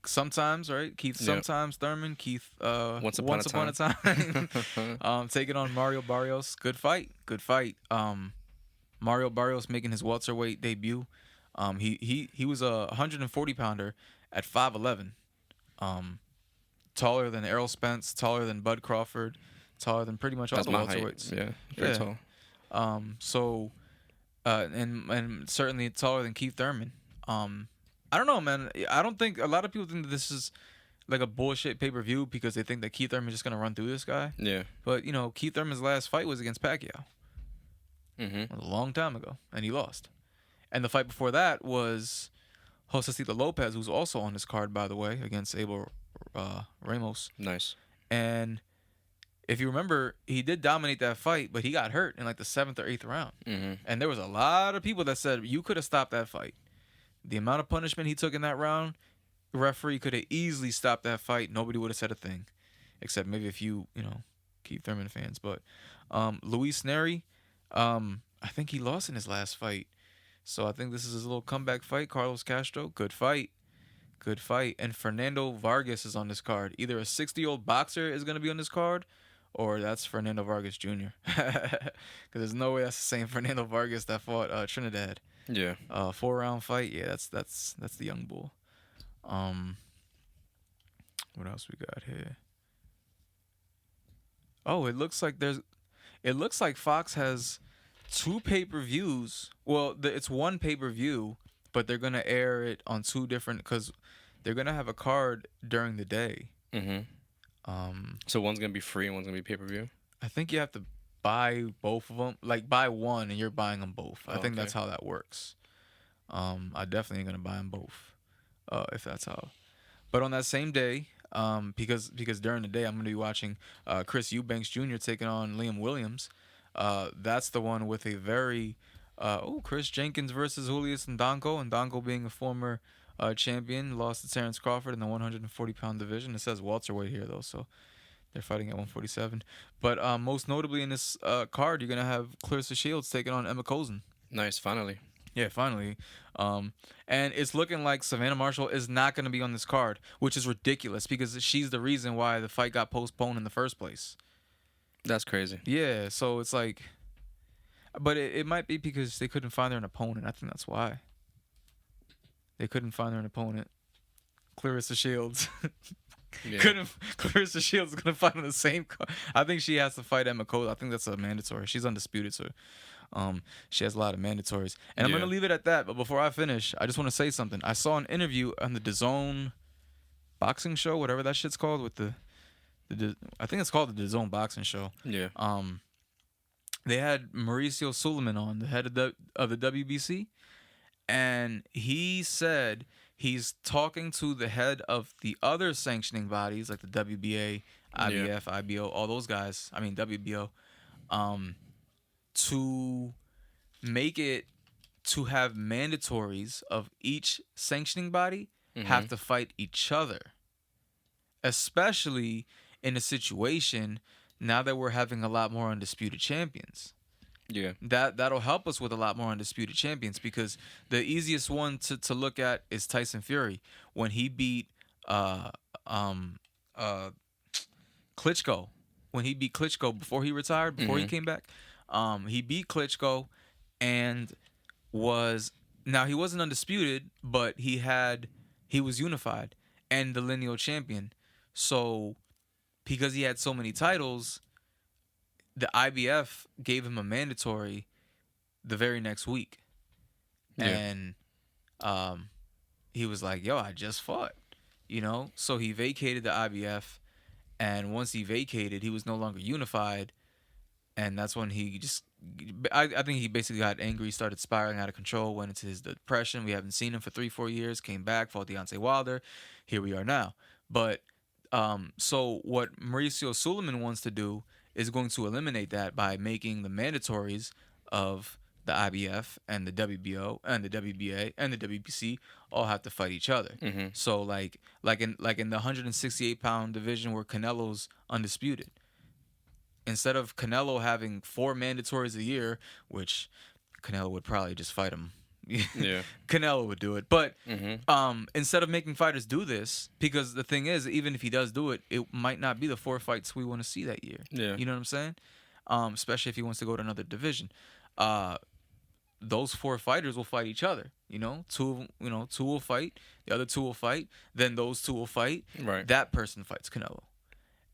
Sometimes, right? Keith sometimes Thurman. Keith once upon a time. Taking on Mario Barrios. Good fight. Mario Barrios making his welterweight debut. He was a 140 pounder at 5'11". Taller than Errol Spence, taller than Bud Crawford, taller than pretty much all the welterweights. Yeah, very tall. And certainly taller than Keith Thurman. I don't know, man. I don't think a lot of people think that this is like a bullshit pay-per-view because they think that Keith Thurman is just gonna run through this guy. Yeah. But Keith Thurman's last fight was against Pacquiao. Mm-hmm. A long time ago, and he lost. And the fight before that was Josecito Lopez, who's also on this card, by the way, against Abel Ramos. Nice. And if you remember, he did dominate that fight, but he got hurt in like the 7th or 8th round. Mm-hmm. And there was a lot of people that said you could have stopped that fight. The amount of punishment he took in that round, the referee could have easily stopped that fight. Nobody would have said a thing, except maybe a few, Keith Thurman fans. But Luis Neri, I think he lost in his last fight. So I think this is his little comeback fight. Carlos Castro, good fight. And Fernando Vargas is on this card. Either a 60-year-old boxer is going to be on this card, or that's Fernando Vargas Jr. Because there's no way that's the same Fernando Vargas that fought Trinidad. Yeah. 4-round fight. Yeah, that's the young bull. What else we got here? Oh, it looks like Fox has 2 pay-per-views. Well, it's one pay-per-view, but they're gonna air it on 2 different because they're gonna have a card during the day. Mm-hmm. So one's gonna be free and one's gonna be pay-per-view. I think you have to buy both of them. Like buy one and you're buying them both. I think that's how that works. I definitely ain't gonna buy them both. If that's how. But on that same day, because during the day I'm gonna be watching Chris Eubanks Jr. taking on Liam Williams. That's the one with a very Chris Jenkins versus Julius Ndongo. Ndongo being a former champion, lost to Terrence Crawford in the 140-pound division. It says welterweight here though, so they're fighting at 147. But most notably in this card, you're gonna have Clarissa Shields taking on Emma Cozen. Nice, finally. Yeah, finally. And it's looking like Savannah Marshall is not going to be on this card, which is ridiculous because she's the reason why the fight got postponed in the first place. That's crazy. Yeah, so it's like... But it might be because they couldn't find an opponent. I think that's why. They couldn't find an opponent. Clarissa Shields. Yeah. Clarissa Shields is going to fight on the same card. I think she has to fight Emma Cozen. I think that's a mandatory. She's undisputed, so... she has a lot of mandatories. And I'm going to leave it at that. But before I finish, I just want to say something. I saw an interview on the DAZN boxing show, whatever that shit's called, with I think it's called the DAZN boxing show. Yeah. They had Mauricio Suleiman on, the head of the WBC. And he said he's talking to the head of the other sanctioning bodies, like the WBA, IBF, IBO, all those guys. I mean, WBO. To make it to have mandatories of each sanctioning body have to fight each other, especially in a situation now that we're having a lot more undisputed champions. Yeah. That'll help us with a lot more undisputed champions, because the easiest one to look at is Tyson Fury when he beat Klitschko. When he beat Klitschko before he retired, before he came back, he beat Klitschko and he wasn't undisputed, but he was unified and the lineal champion. So because he had so many titles, the IBF gave him a mandatory the very next week. Yeah. And he was like, yo, I just fought, So he vacated the IBF, and once he vacated, he was no longer unified, and that's when I think he basically got angry, started spiraling out of control, went into his depression. We haven't seen him for 3-4 years, came back, fought Deontay Wilder. Here we are now. But so what Mauricio Suleiman wants to do is going to eliminate that by making the mandatories of the IBF and the WBO and the WBA and the WBC all have to fight each other. So like in the 168-pound division where Canelo's undisputed, instead of Canelo having 4 mandatories a year, which Canelo would probably just fight him. Yeah, Canelo would do it, but instead of making fighters do this, because the thing is, even if he does do it, it might not be the 4 fights we want to see that year. Yeah, you know what I'm saying? Especially if he wants to go to another division. Those 4 fighters will fight each other. Two will fight, the other 2 will fight, then those 2 will fight. Right. That person fights Canelo.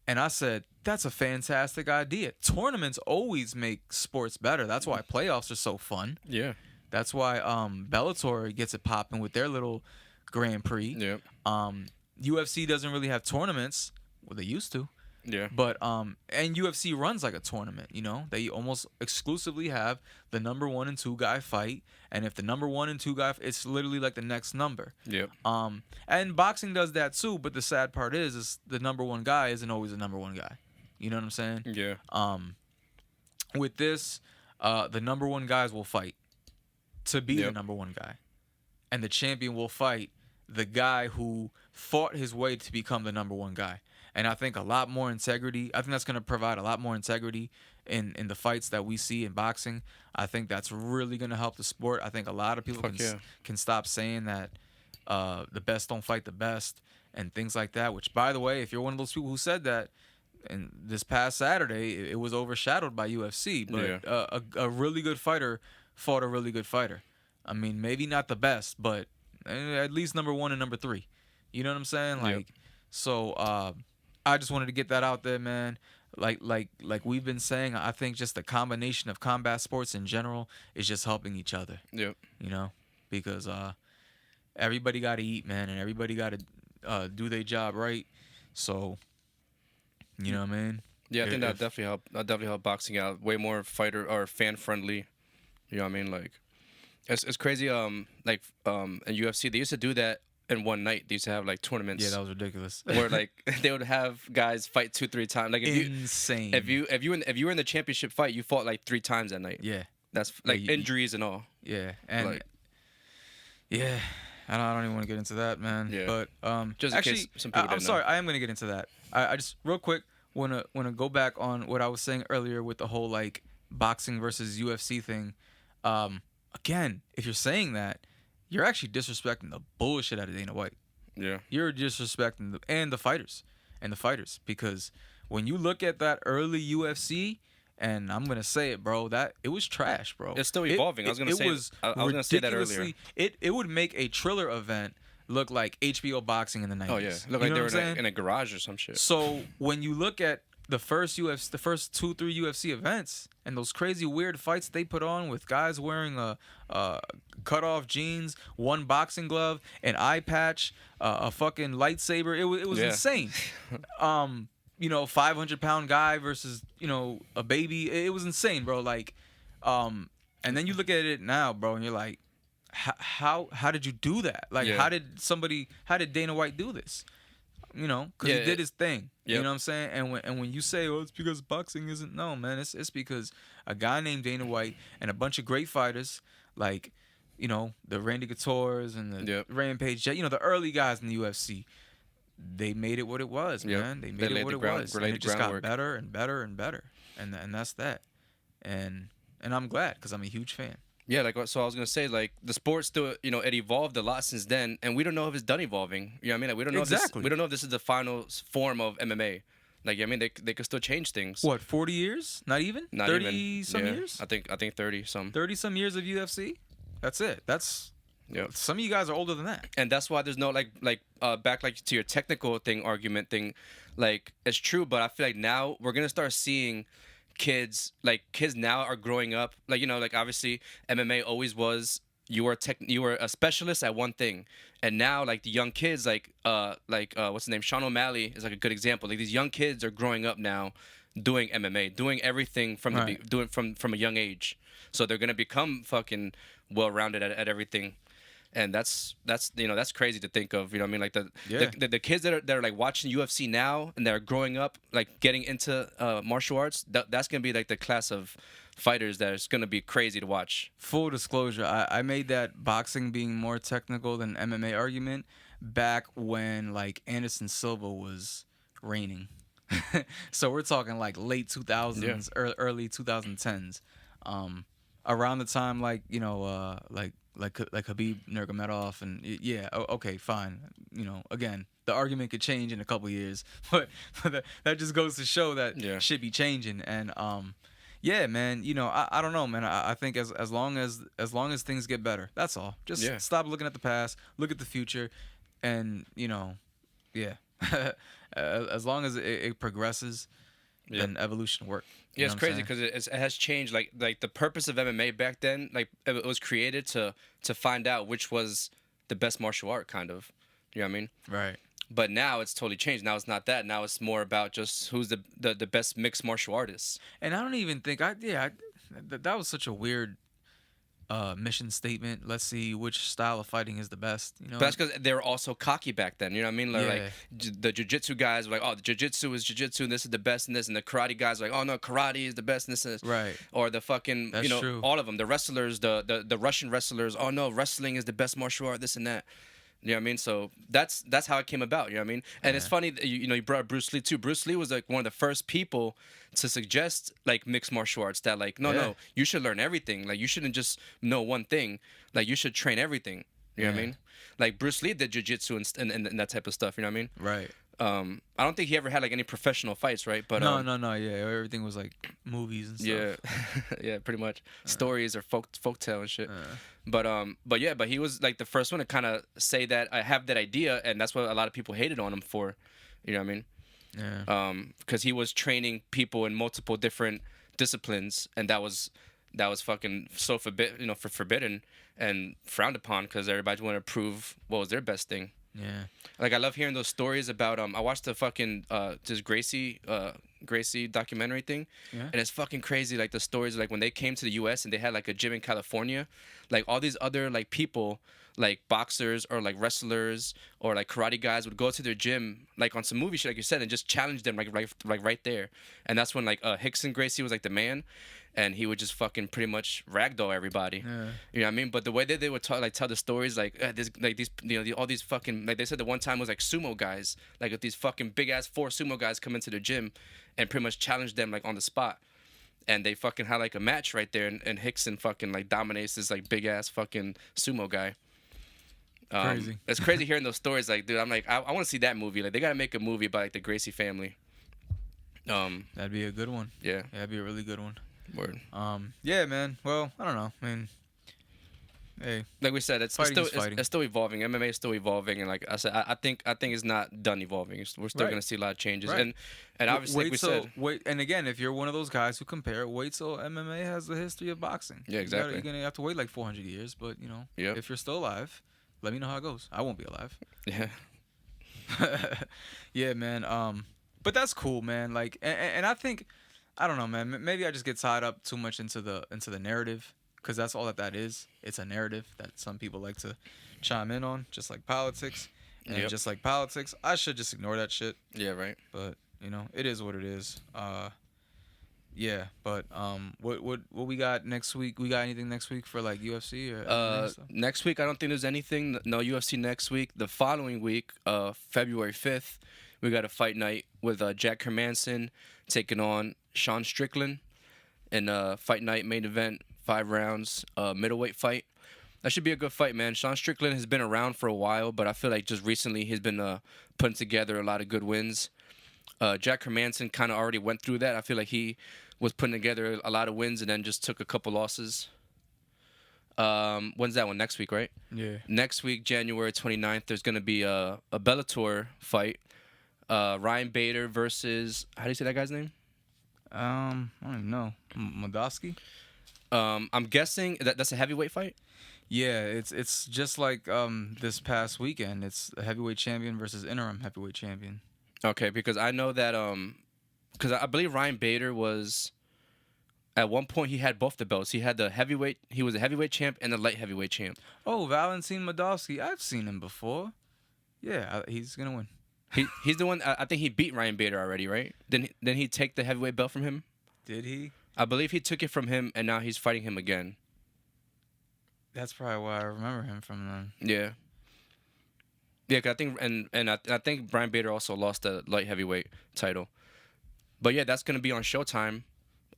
And I said, that's a fantastic idea. Tournaments always make sports better. That's why playoffs are so fun. Yeah. That's why Bellator gets it popping with their little Grand Prix. Yeah. UFC doesn't really have tournaments. Well, they used to. Yeah. But and UFC runs like a tournament, They almost exclusively have the number 1 and 2 guy fight, and if the number 1 and 2 guy, it's literally like the next number. Yep. And boxing does that too, but the sad part is the number 1 guy isn't always the number 1 guy. You know what I'm saying? Yeah. With this, the number 1 guys will fight to be the number 1 guy, and the champion will fight the guy who fought his way to become the number 1 guy. And I think a lot more integrity. I think that's going to provide a lot more integrity in the fights that we see in boxing. I think that's really going to help the sport. I think a lot of people can stop saying that the best don't fight the best and things like that. Which, by the way, if you're one of those people who said that, and this past Saturday, it was overshadowed by UFC. But a really good fighter fought a really good fighter. I mean, maybe not the best, but at least number 1 and number 3. You know what I'm saying? So I just wanted to get that out there, man. Like we've been saying, I think just the combination of combat sports in general is just helping each other. Yep. Because everybody got to eat, man, and everybody got to do their job right. So, you know what I mean? Yeah, I think that definitely helped. That definitely helped boxing out way more fighter or fan friendly. You know what I mean? Like, it's crazy. In UFC, they used to do that in one night. They used to have like tournaments. Yeah, that was ridiculous. Where like they would have guys fight 2-3 times. Like insane. If you were in the championship fight, you fought like 3 times that night. Yeah, that's like injuries and all. Yeah, and yeah, I don't even want to get into that, man. Yeah, but just actually, some people I'm sorry, I am gonna get into that. I just real quick wanna go back on what I was saying earlier with the whole like boxing versus UFC thing. Again, if you're saying that, you're actually disrespecting the bullshit out of Dana White. Yeah. You're disrespecting the fighters. Because when you look at that early UFC, and I'm going to say it, bro, that it was trash, bro. It's still evolving. I was going to say that earlier. It would make a Triller event look like HBO boxing in the 90s. Oh, yeah. Look like they were in a garage or some shit. So when you look at the first 2-3 UFC events and those crazy weird fights they put on with guys wearing cut off jeans, 1 boxing glove, an eye patch, a fucking lightsaber, it was insane. 500-pound guy versus a baby, it was insane, bro. Like, and then you look at it now, bro, and you're like, how did you do that? Like, how did Dana White do this? Because he did his thing. Yep. You know what I'm saying? And when you say, oh, it's because boxing isn't, no, man, it's because a guy named Dana White and a bunch of great fighters like you know, the Randy Couture's and the Rampage, you know, the early guys in the UFC, they made it what it was, man. They made it what it was. And it just got better and better and better. And that's that. And I'm glad because I'm a huge fan. Yeah, like, so I was gonna say, like, the sport still, you know, it evolved a lot since then, and we don't know if it's done evolving. You know what I mean? Like, we don't know if this is the final form of MMA. Like, I mean, they could still change things. What, 40 years? Not even? Not 30 even. some years? I think 30 some. 30 some years of UFC? That's it. That's some of you guys are older than that. And that's why there's no back to your technical argument thing, like, it's true, but I feel like now we're gonna start seeing kids now are growing up, like, you know, like, obviously MMA always was you were a specialist at one thing, and now, like, the young kids, what's his name, Sean O'Malley is like a good example. Like, these young kids are growing up now doing MMA, doing everything from from a young age, so they're gonna become fucking well-rounded at everything. And that's you know, that's crazy to think of, you know what I mean? Like, the kids that are like watching UFC now and they're growing up, like, getting into martial arts, that's gonna be like the class of fighters that is gonna be crazy to watch. Full disclosure, I made that boxing being more technical than MMA argument back when, like, Anderson Silva was reigning. So we're talking like late 2000s, early 2010s, around the time, like, you know, like Khabib Nurmagomedov, and okay, fine. You know, again, the argument could change in a couple years, but that just goes to show that shit be changing. And man, you know, I don't know, man. I think as long as things get better, that's all. Just stop looking at the past, look at the future, and, you know, as long as it progresses, then evolution works. Yeah, it's crazy because it has changed. Like the purpose of MMA back then, like, it was created to find out which was the best martial art, kind of. You know what I mean? Right. But now it's totally changed. Now it's not that. Now it's more about just who's the best mixed martial artists. And I don't even think that was such a weird mission statement. Let's see which style of fighting is the best. You know, but that's because they were also cocky back then. You know what I mean? Like the jiu-jitsu guys were like, oh, the jiu-jitsu is jiu-jitsu, and this is the best in this, and the karate guys were like, oh no, karate is the best in this and this. Right. Or the fucking, that's, you know, true. All of them, the wrestlers, the Russian wrestlers, oh no, wrestling is the best martial art, this and that. You know what I mean? So that's how it came about. You know what I mean? And it's funny, you brought up Bruce Lee too. Bruce Lee was like one of the first people to suggest, like, mixed martial arts, that, like, no, you should learn everything. Like, you shouldn't just know one thing. Like, you should train everything. You know what I mean? Like, Bruce Lee did jiu-jitsu and that type of stuff. You know what I mean? Right. I don't think he ever had, like, any profession fights, right? But no. Yeah, everything was like movies and stuff. Yeah, pretty much stories or folktale and shit. But he was, like, the first one to kind of say that I have that idea, and that's what a lot of people hated on him for. You know what I mean? Yeah. Because he was training people in multiple different disciplines, and that was fucking so forbidden and frowned upon because everybody wanted to prove what was their best thing. Yeah. Like, I love hearing those stories about I watched the fucking this Gracie documentary thing, and it's fucking crazy. Like, the stories, like, when they came to the U.S. and they had, like, a gym in California, like, all these other, like, people, like boxers or like wrestlers or like karate guys would go to their gym, like on some movie shit, like you said, and just challenge them like right there. And that's when like Rickson Gracie was like the man, and he would just fucking pretty much ragdoll everybody. Yeah. You know what I mean? But the way that they would tell the stories, like these all these fucking, like they said the one time was like sumo guys, like if these fucking big ass 4 sumo guys come into the gym and pretty much challenge them like on the spot. And they fucking had like a match right there, and Rickson fucking like dominates this like big ass fucking sumo guy. Crazy. It's crazy hearing those stories. Like, dude, I'm like, I want to see that movie. Like, they gotta make a movie about like the Gracie family. That'd be a good one. Yeah, that'd be a really good one. Word. Yeah, man. Well, I don't know. I mean, hey, like we said, it's still evolving. MMA is still evolving, and like I said, I think it's not done evolving. We're still gonna see a lot of changes, and obviously and again, if you're one of those guys who compare, wait till MMA has the history of boxing. Yeah, exactly. You're gonna have to wait like 400 years, but you know, if you're still alive, let me know how it goes. I won't be alive. Yeah. Yeah, man. But that's cool, man. Like, and I think, I don't know, man. Maybe I just get tied up too much into the narrative, because that's all that is. It's a narrative that some people like to chime in on, just like politics. And just like politics, I should just ignore that shit. Yeah, right. But you know, it is what it is. Yeah, but what we got next week? We got anything next week for like UFC or MMA stuff? Next week I don't think there's anything. No UFC next week. The following week, February 5th, we got a fight night with Jack Hermanson taking on Sean Strickland in a fight night main event, 5 rounds, middleweight fight. That should be a good fight, man. Sean Strickland has been around for a while, but I feel like just recently he's been putting together a lot of good wins. Jack Hermanson kind of already went through that. I feel like he was putting together a lot of wins and then just took a couple losses. When's that one? Next week, right? Yeah. Next week, January 29th, there's going to be a Bellator fight. Ryan Bader versus... How do you say that guy's name? I don't even know. Modosky? I'm guessing that's a heavyweight fight? Yeah, it's just like this past weekend. It's a heavyweight champion versus interim heavyweight champion. Okay, because I know that... Because I believe Ryan Bader was... At one point, he had both the belts. He had the heavyweight... He was a heavyweight champ and the light heavyweight champ. Oh, Valentin Modosky. I've seen him before. Yeah, he's going to win. He's the one... I think he beat Ryan Bader already, right? Didn't he take the heavyweight belt from him? Did he? I believe he took it from him, and now he's fighting him again. That's probably why I remember him from then. Yeah. Yeah, 'cause I think... And I think Ryan Bader also lost the light heavyweight title. But yeah, that's going to be on Showtime.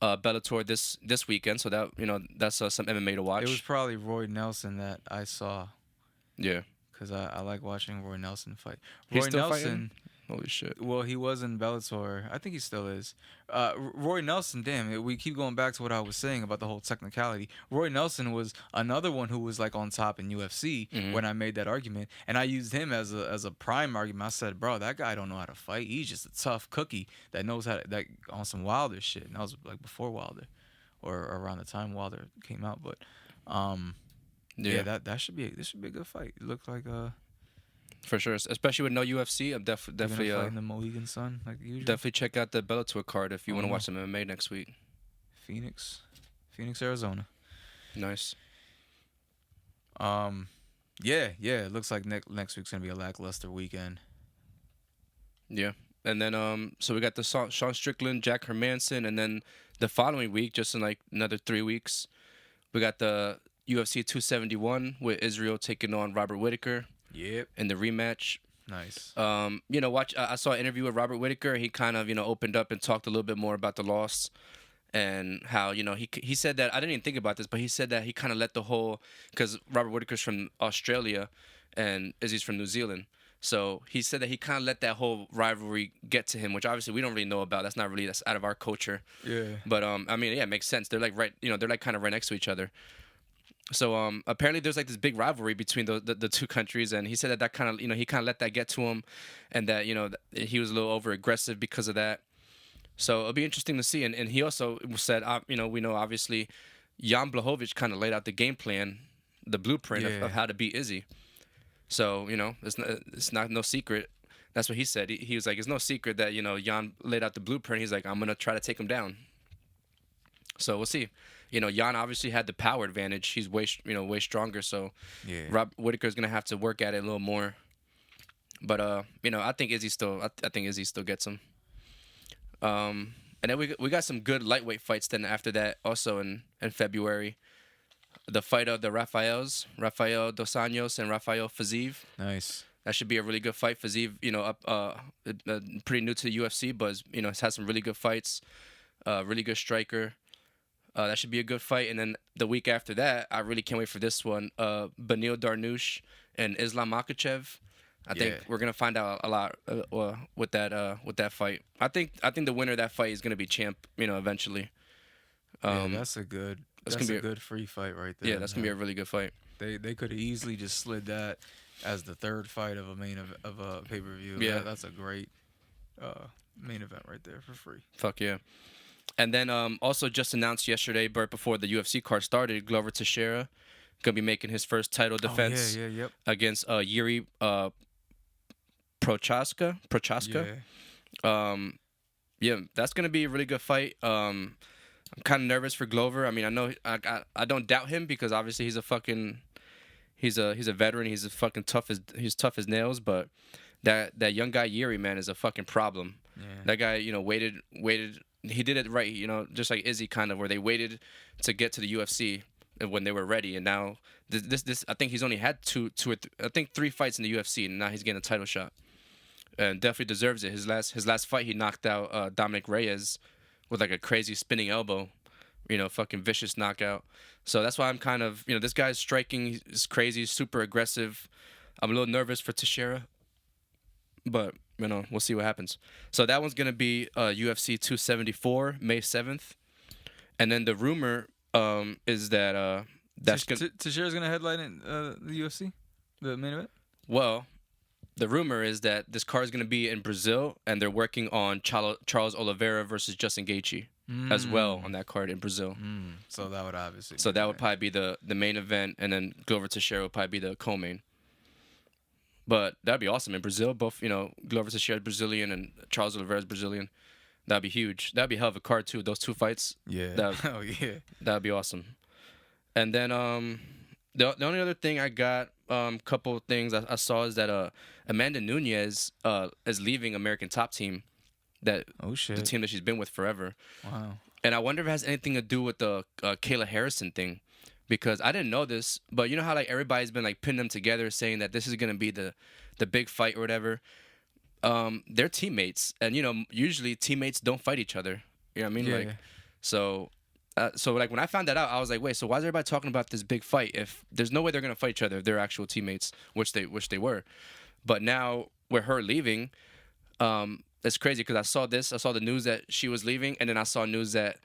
Bellator this weekend, so that that's some MMA to watch. It was probably Roy Nelson that I saw. Yeah, because I like watching Roy Nelson fight. He's Roy still Nelson, fighting? Holy shit! Well, he was in Bellator. I think he still is. Roy Nelson, damn, we keep going back to what I was saying about the whole technicality. Roy Nelson was another one who was like on top in UFC when I made that argument, and I used him as a prime argument. I said, bro, that guy don't know how to fight. He's just a tough cookie that knows how to, that on some Wilder shit. And that was like before Wilder, or around the time Wilder came out. But yeah, this should be a good fight. It looked like For sure, especially with no UFC, I'm definitely fighting the Mohegan Sun like usual. Definitely check out the Bellator card if you want to watch some MMA next week. Phoenix, Arizona. Nice. Yeah. It looks like next week's gonna be a lackluster weekend. Yeah, and then so we got the Sean Strickland, Jack Hermanson, and then the following week, just in like another 3 weeks, we got the UFC 271 with Israel taking on Robert Whittaker. Yep. In the rematch. Nice. I saw an interview with Robert Whittaker. He kind of, opened up and talked a little bit more about the loss and how, he said that, I didn't even think about this, but he said that he kind of let the whole, because Robert Whittaker's from Australia and Izzy's from New Zealand. So he said that he kind of let that whole rivalry get to him, which obviously we don't really know about. That's out of our culture. Yeah. But, it makes sense. They're like they're like kind of right next to each other. So apparently there's like this big rivalry between the two countries, and he said that kind of he kind of let that get to him, and that he was a little over aggressive because of that. So it'll be interesting to see. And he also said we know obviously Jan Blachowicz kind of laid out the game plan, the blueprint of how to beat Izzy. So it's not no secret. That's what he said. He was like, it's no secret that Jan laid out the blueprint. He's like, I'm gonna try to take him down. So we'll see. Jan obviously had the power advantage. He's way stronger. So Rob Whittaker's gonna have to work at it a little more. But I think Izzy still gets him. And then we got some good lightweight fights then after that also in February. The fight of the Rafael Dos Anjos and Rafael Fiziev. Nice. That should be a really good fight. Fiziev, pretty new to the UFC, but has had some really good fights. Really good striker. That should be a good fight. And then the week after that, I really can't wait for this one. Benil Dariush and Islam Makhachev. I think we're gonna find out a lot with that fight. I think the winner of that fight is gonna be champ. Eventually. That's a good free fight right there. Yeah, that's gonna be a really good fight. They could have easily just slid that as the third fight of a pay-per-view. Yeah, that's a great main event right there for free. Fuck yeah. And then also just announced yesterday, right before the UFC card started, Glover Teixeira gonna be making his first title defense against Yuri Prochaska. That's gonna be a really good fight. I'm kind of nervous for Glover. I mean, I know I don't doubt him because obviously he's a veteran. He's tough as nails. But that young guy Yuri, man, is a fucking problem. Yeah. That guy, waited he did it right, just like Izzy kind of, where they waited to get to the UFC when they were ready, and now this I think he's only had three fights in the UFC, and now he's getting a title shot, and definitely deserves it. His last fight, he knocked out Dominic Reyes with like a crazy spinning elbow, fucking vicious knockout. So that's why I'm kind of, this guy's striking is crazy, super aggressive. I'm a little nervous for Teixeira, but we'll see what happens. So that one's gonna be UFC 274, May 7th, and then the rumor is that Teixeira's gonna headline in the UFC, the main event. Well, the rumor is that this card is gonna be in Brazil, and they're working on Charles Oliveira versus Justin Gaethje as well on that card in Brazil. So that would obviously. So that would probably be the main event, and then Glover Teixeira would probably be the co-main. But that'd be awesome in Brazil. Both, Glover Teixeira is Brazilian and Charles Oliveira is Brazilian. That'd be huge. That'd be a hell of a card too. Those two fights. Yeah. Oh yeah. That'd be awesome. And then the only other thing I got, couple of things I saw is that Amanda Nunes is leaving American Top Team. The team that she's been with forever. Wow. And I wonder if it has anything to do with the Kayla Harrison thing. Because I didn't know this, but you know how like everybody's been like pinning them together, saying that this is gonna be the big fight or whatever. They're teammates, and usually teammates don't fight each other. You know what I mean? Yeah. Like, so like when I found that out, I was like, wait, so why is everybody talking about this big fight if there's no way they're gonna fight each other if they're actual teammates, which they were. But now with her leaving, it's crazy because I saw the news that she was leaving, and then I saw news that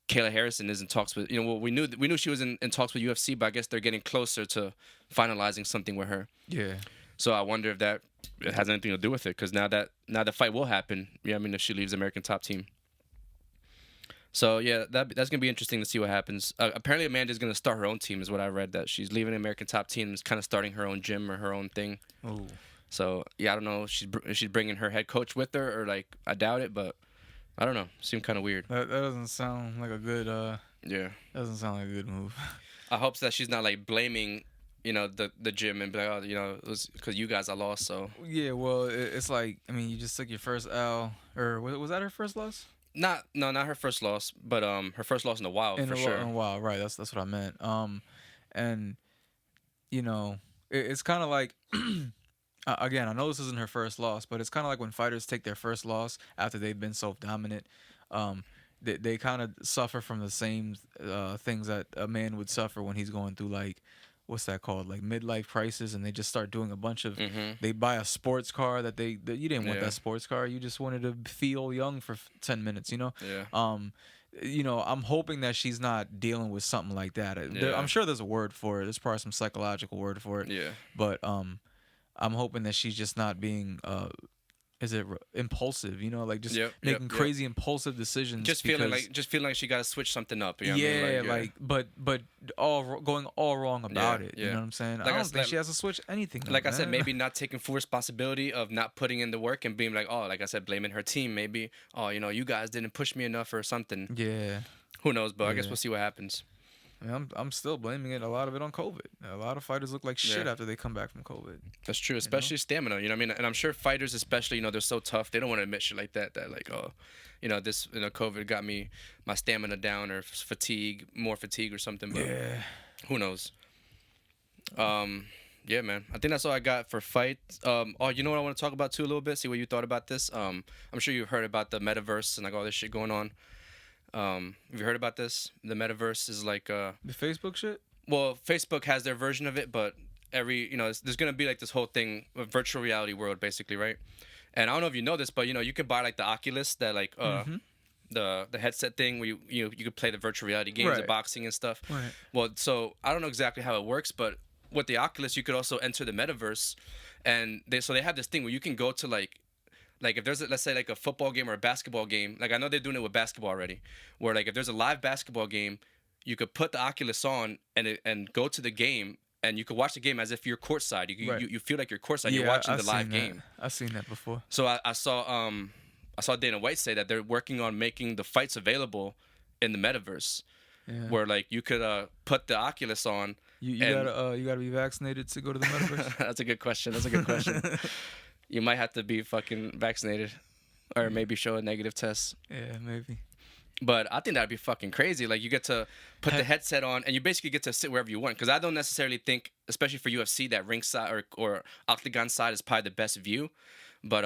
Kayla Harrison is in talks with, we knew she was in talks with UFC, but I guess they're getting closer to finalizing something with her. Yeah. So I wonder if that has anything to do with it, because now the fight will happen. Yeah, I mean, if she leaves American Top Team. So yeah, that's gonna be interesting to see what happens. Apparently, Amanda's gonna start her own team, is what I read. That she's leaving American Top Team and is kind of starting her own gym or her own thing. Oh. So yeah, I don't know. She's bringing her head coach with her, or like I doubt it, but. I don't know. Seemed kind of weird. That doesn't sound like a good. Yeah. Doesn't sound like a good move. I hope that she's not like blaming, the gym and be like, oh, it was because you guys I lost. So. Yeah. Well, it's like, I mean, you just took your first L, or was that her first loss? Not her first loss, but her first loss in a while for sure. In a while, right? That's what I meant. And it's kind of like. Again, I know this isn't her first loss, but it's kind of like when fighters take their first loss after they've been so dominant. They kind of suffer from the same things that a man would suffer when he's going through, like, what's that called? Like midlife crisis, and they just start doing a bunch of. They buy a sports car that you didn't want that sports car. You just wanted to feel young for 10 minutes, Yeah. I'm hoping that she's not dealing with something like that. Yeah. I'm sure there's a word for it. There's probably some psychological word for it. Yeah. But I'm hoping that she's just not being, impulsive? Like just making crazy impulsive decisions. Just feeling like she got to switch something up. You know what I mean? But going all wrong about it. You know what I'm saying? I don't think she has to switch anything. Like I said, maybe not taking full responsibility of not putting in the work and being like, oh, like I said, blaming her team. Maybe, oh, you guys didn't push me enough or something. Yeah. Who knows? But I guess we'll see what happens. I mean, I'm still blaming a lot of it on COVID. A lot of fighters look like shit after they come back from COVID. That's true, especially stamina. You know what I mean? And I'm sure fighters, especially, they're so tough. They don't want to admit shit like that. That like, oh, this, COVID got my stamina down, or more fatigue or something. But who knows? Yeah, man. I think that's all I got for fights. You know what I want to talk about too a little bit? See what you thought about this. I'm sure you've heard about the metaverse and like all this shit going on. Have you heard about this? The metaverse is like the Facebook shit. Well, Facebook has their version of it, but there's gonna be like this whole thing, a virtual reality world, basically, right? And I don't know if you know this, but you can buy like the Oculus, that like the headset thing where you could play the virtual reality games, the boxing and stuff. Right. Well, so I don't know exactly how it works, but with the Oculus, you could also enter the metaverse, and they have this thing where you can go to like if there's let's say like a football game or a basketball game, like I know they're doing it with basketball already, where like if there's a live basketball game, you could put the Oculus on and go to the game, and you could watch the game as if you're courtside. You feel like you're courtside. You're watching the live game. I've seen that before. So I saw Dana White say that they're working on making the fights available in the metaverse, where like you could put the Oculus on. You gotta be vaccinated to go to the metaverse. That's a good question. You might have to be fucking vaccinated, or maybe show a negative test. Yeah, maybe. But I think that'd be fucking crazy. Like, you get to put the headset on, and you basically get to sit wherever you want. Because I don't necessarily think, especially for UFC, that ringside or octagon side is probably the best view. But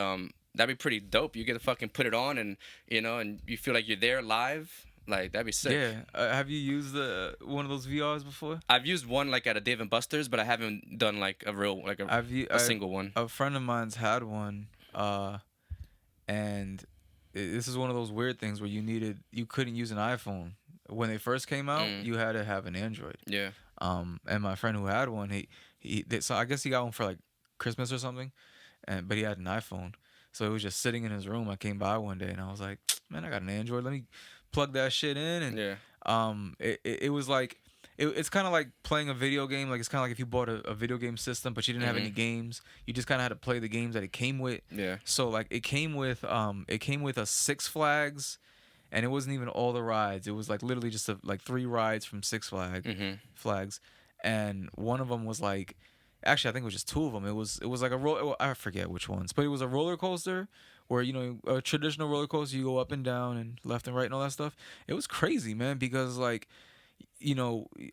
that'd be pretty dope. You get to fucking put it on, and and you feel like you're there live. Like, that'd be sick. Yeah. Have you used one of those VRs before? I've used one like at a Dave & Buster's, but I haven't done like a real a single one. A friend of mine's had one, and this is one of those weird things where you couldn't use an iPhone when they first came out. You had to have an Android. Yeah. And my friend who had one, so I guess he got one for like Christmas or something, but he had an iPhone, so it was just sitting in his room. I came by one day and I was like, man, I got an Android. Let me plug that shit in, and it was like it's kind of like playing a video game. Like, it's kind of like if you bought a video game system but you didn't have any games, you just kind of had to play the games that it came with. So like it came with a Six Flags, and it wasn't even all the rides. It was like literally just like 3 rides from Six Flags, and one of them was like, actually I think it was just 2 of them. It was like I forget which ones, but it was a roller coaster where, a traditional roller coaster, you go up and down and left and right and all that stuff. It was crazy, man, because like,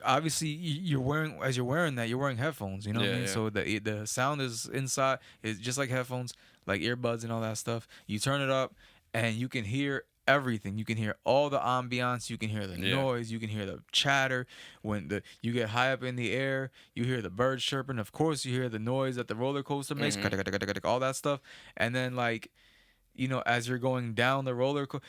obviously you're wearing that, you're wearing headphones, what I mean? So the sound is inside, it's just like headphones, like earbuds and all that stuff. You turn it up and you can hear everything. You can hear all the ambiance, you can hear the noise, you can hear the chatter. When you get high up in the air, you hear the birds chirping. Of course, you hear the noise that the roller coaster makes, all that stuff. And then like, as you're going down the roller coaster,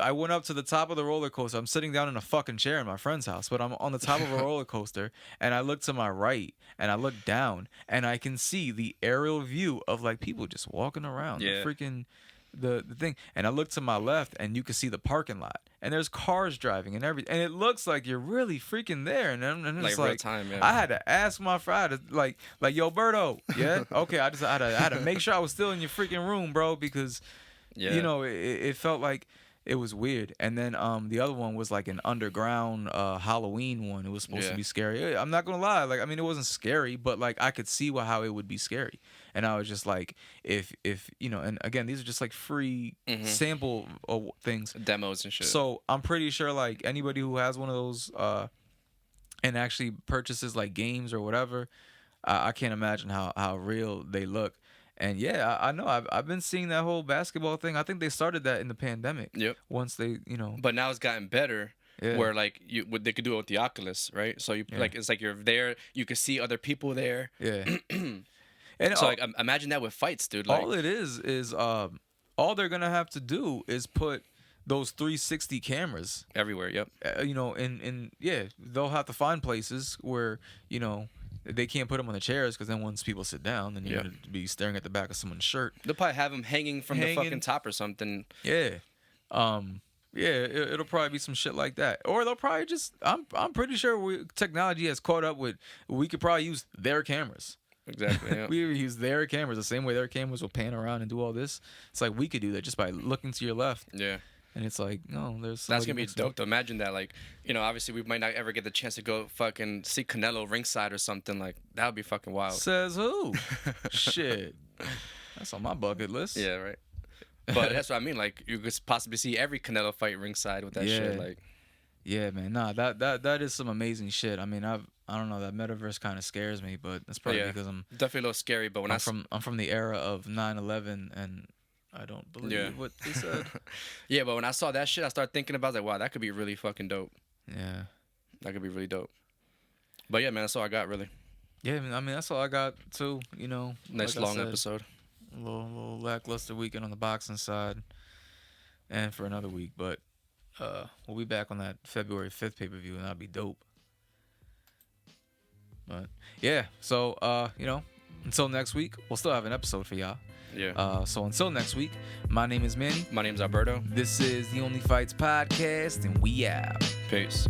I went up to the top of the roller coaster. I'm sitting down in a fucking chair in my friend's house, but I'm on the top of a roller coaster, and I look to my right and I look down and I can see the aerial view of like people just walking around the freaking the thing, and I look to my left and you can see the parking lot, and there's cars driving and everything, and it looks like you're really freaking there, and it's like real time, I had to ask my friend, like yo, Berto, okay, I had to make sure I was still in your freaking room, bro, because it felt like it was weird. And then the other one was like an underground Halloween one. It was supposed to be scary. I'm not gonna lie, like, I mean, it wasn't scary, but like I could see how it would be scary. And I was just like, if and again, these are just like free sample things, demos and shit. So I'm pretty sure like anybody who has one of those and actually purchases like games or whatever, I can't imagine how real they look. And yeah, I know I've been seeing that whole basketball thing. I think they started that in the pandemic. Yep. Once they, But now it's gotten better. Yeah. Where like they could do it with the Oculus, right? So you like, it's like you're there, you can see other people there. Yeah. And so like imagine that with fights, dude. Like, all it is all they're gonna have to do is put those 360 cameras everywhere. Yep. They'll have to find places where they can't put them on the chairs, because then once people sit down, then you're gonna be staring at the back of someone's shirt. They'll probably have them hanging from the fucking top or something. Yeah. It'll probably be some shit like that, or they'll probably just. I'm pretty sure technology has caught up with. We could probably use their cameras. Exactly. Yeah. We use their cameras the same way their cameras will pan around and do all this. It's like we could do that just by looking to your left. Yeah. And it's like, no, there's. That's gonna be dope to imagine that. Like, obviously we might not ever get the chance to go fucking see Canelo ringside or something. Like, that would be fucking wild. Says who? Shit. That's on my bucket list. Yeah, right. But that's what I mean. Like, you could possibly see every Canelo fight ringside with that shit. Like, yeah, man. Nah, that is some amazing shit. I mean, I don't know. That metaverse kind of scares me, but that's probably because I'm definitely a little scary. But when I'm from the era of 9/11, and I don't believe what they said. Yeah, but when I saw that shit, I started thinking about like, wow, that could be really fucking dope. Yeah, that could be really dope. But yeah, man, that's all I got really. Yeah, I mean that's all I got too. Nice long episode. A little lackluster weekend on the boxing side, and for another week, but we'll be back on that February 5th pay-per-view, and that'll be dope. But yeah, so until next week, we'll still have an episode for y'all. Yeah. So until next week, my name is Manny. My name's Alberto. This is the OnlyFights podcast, and we out. Peace.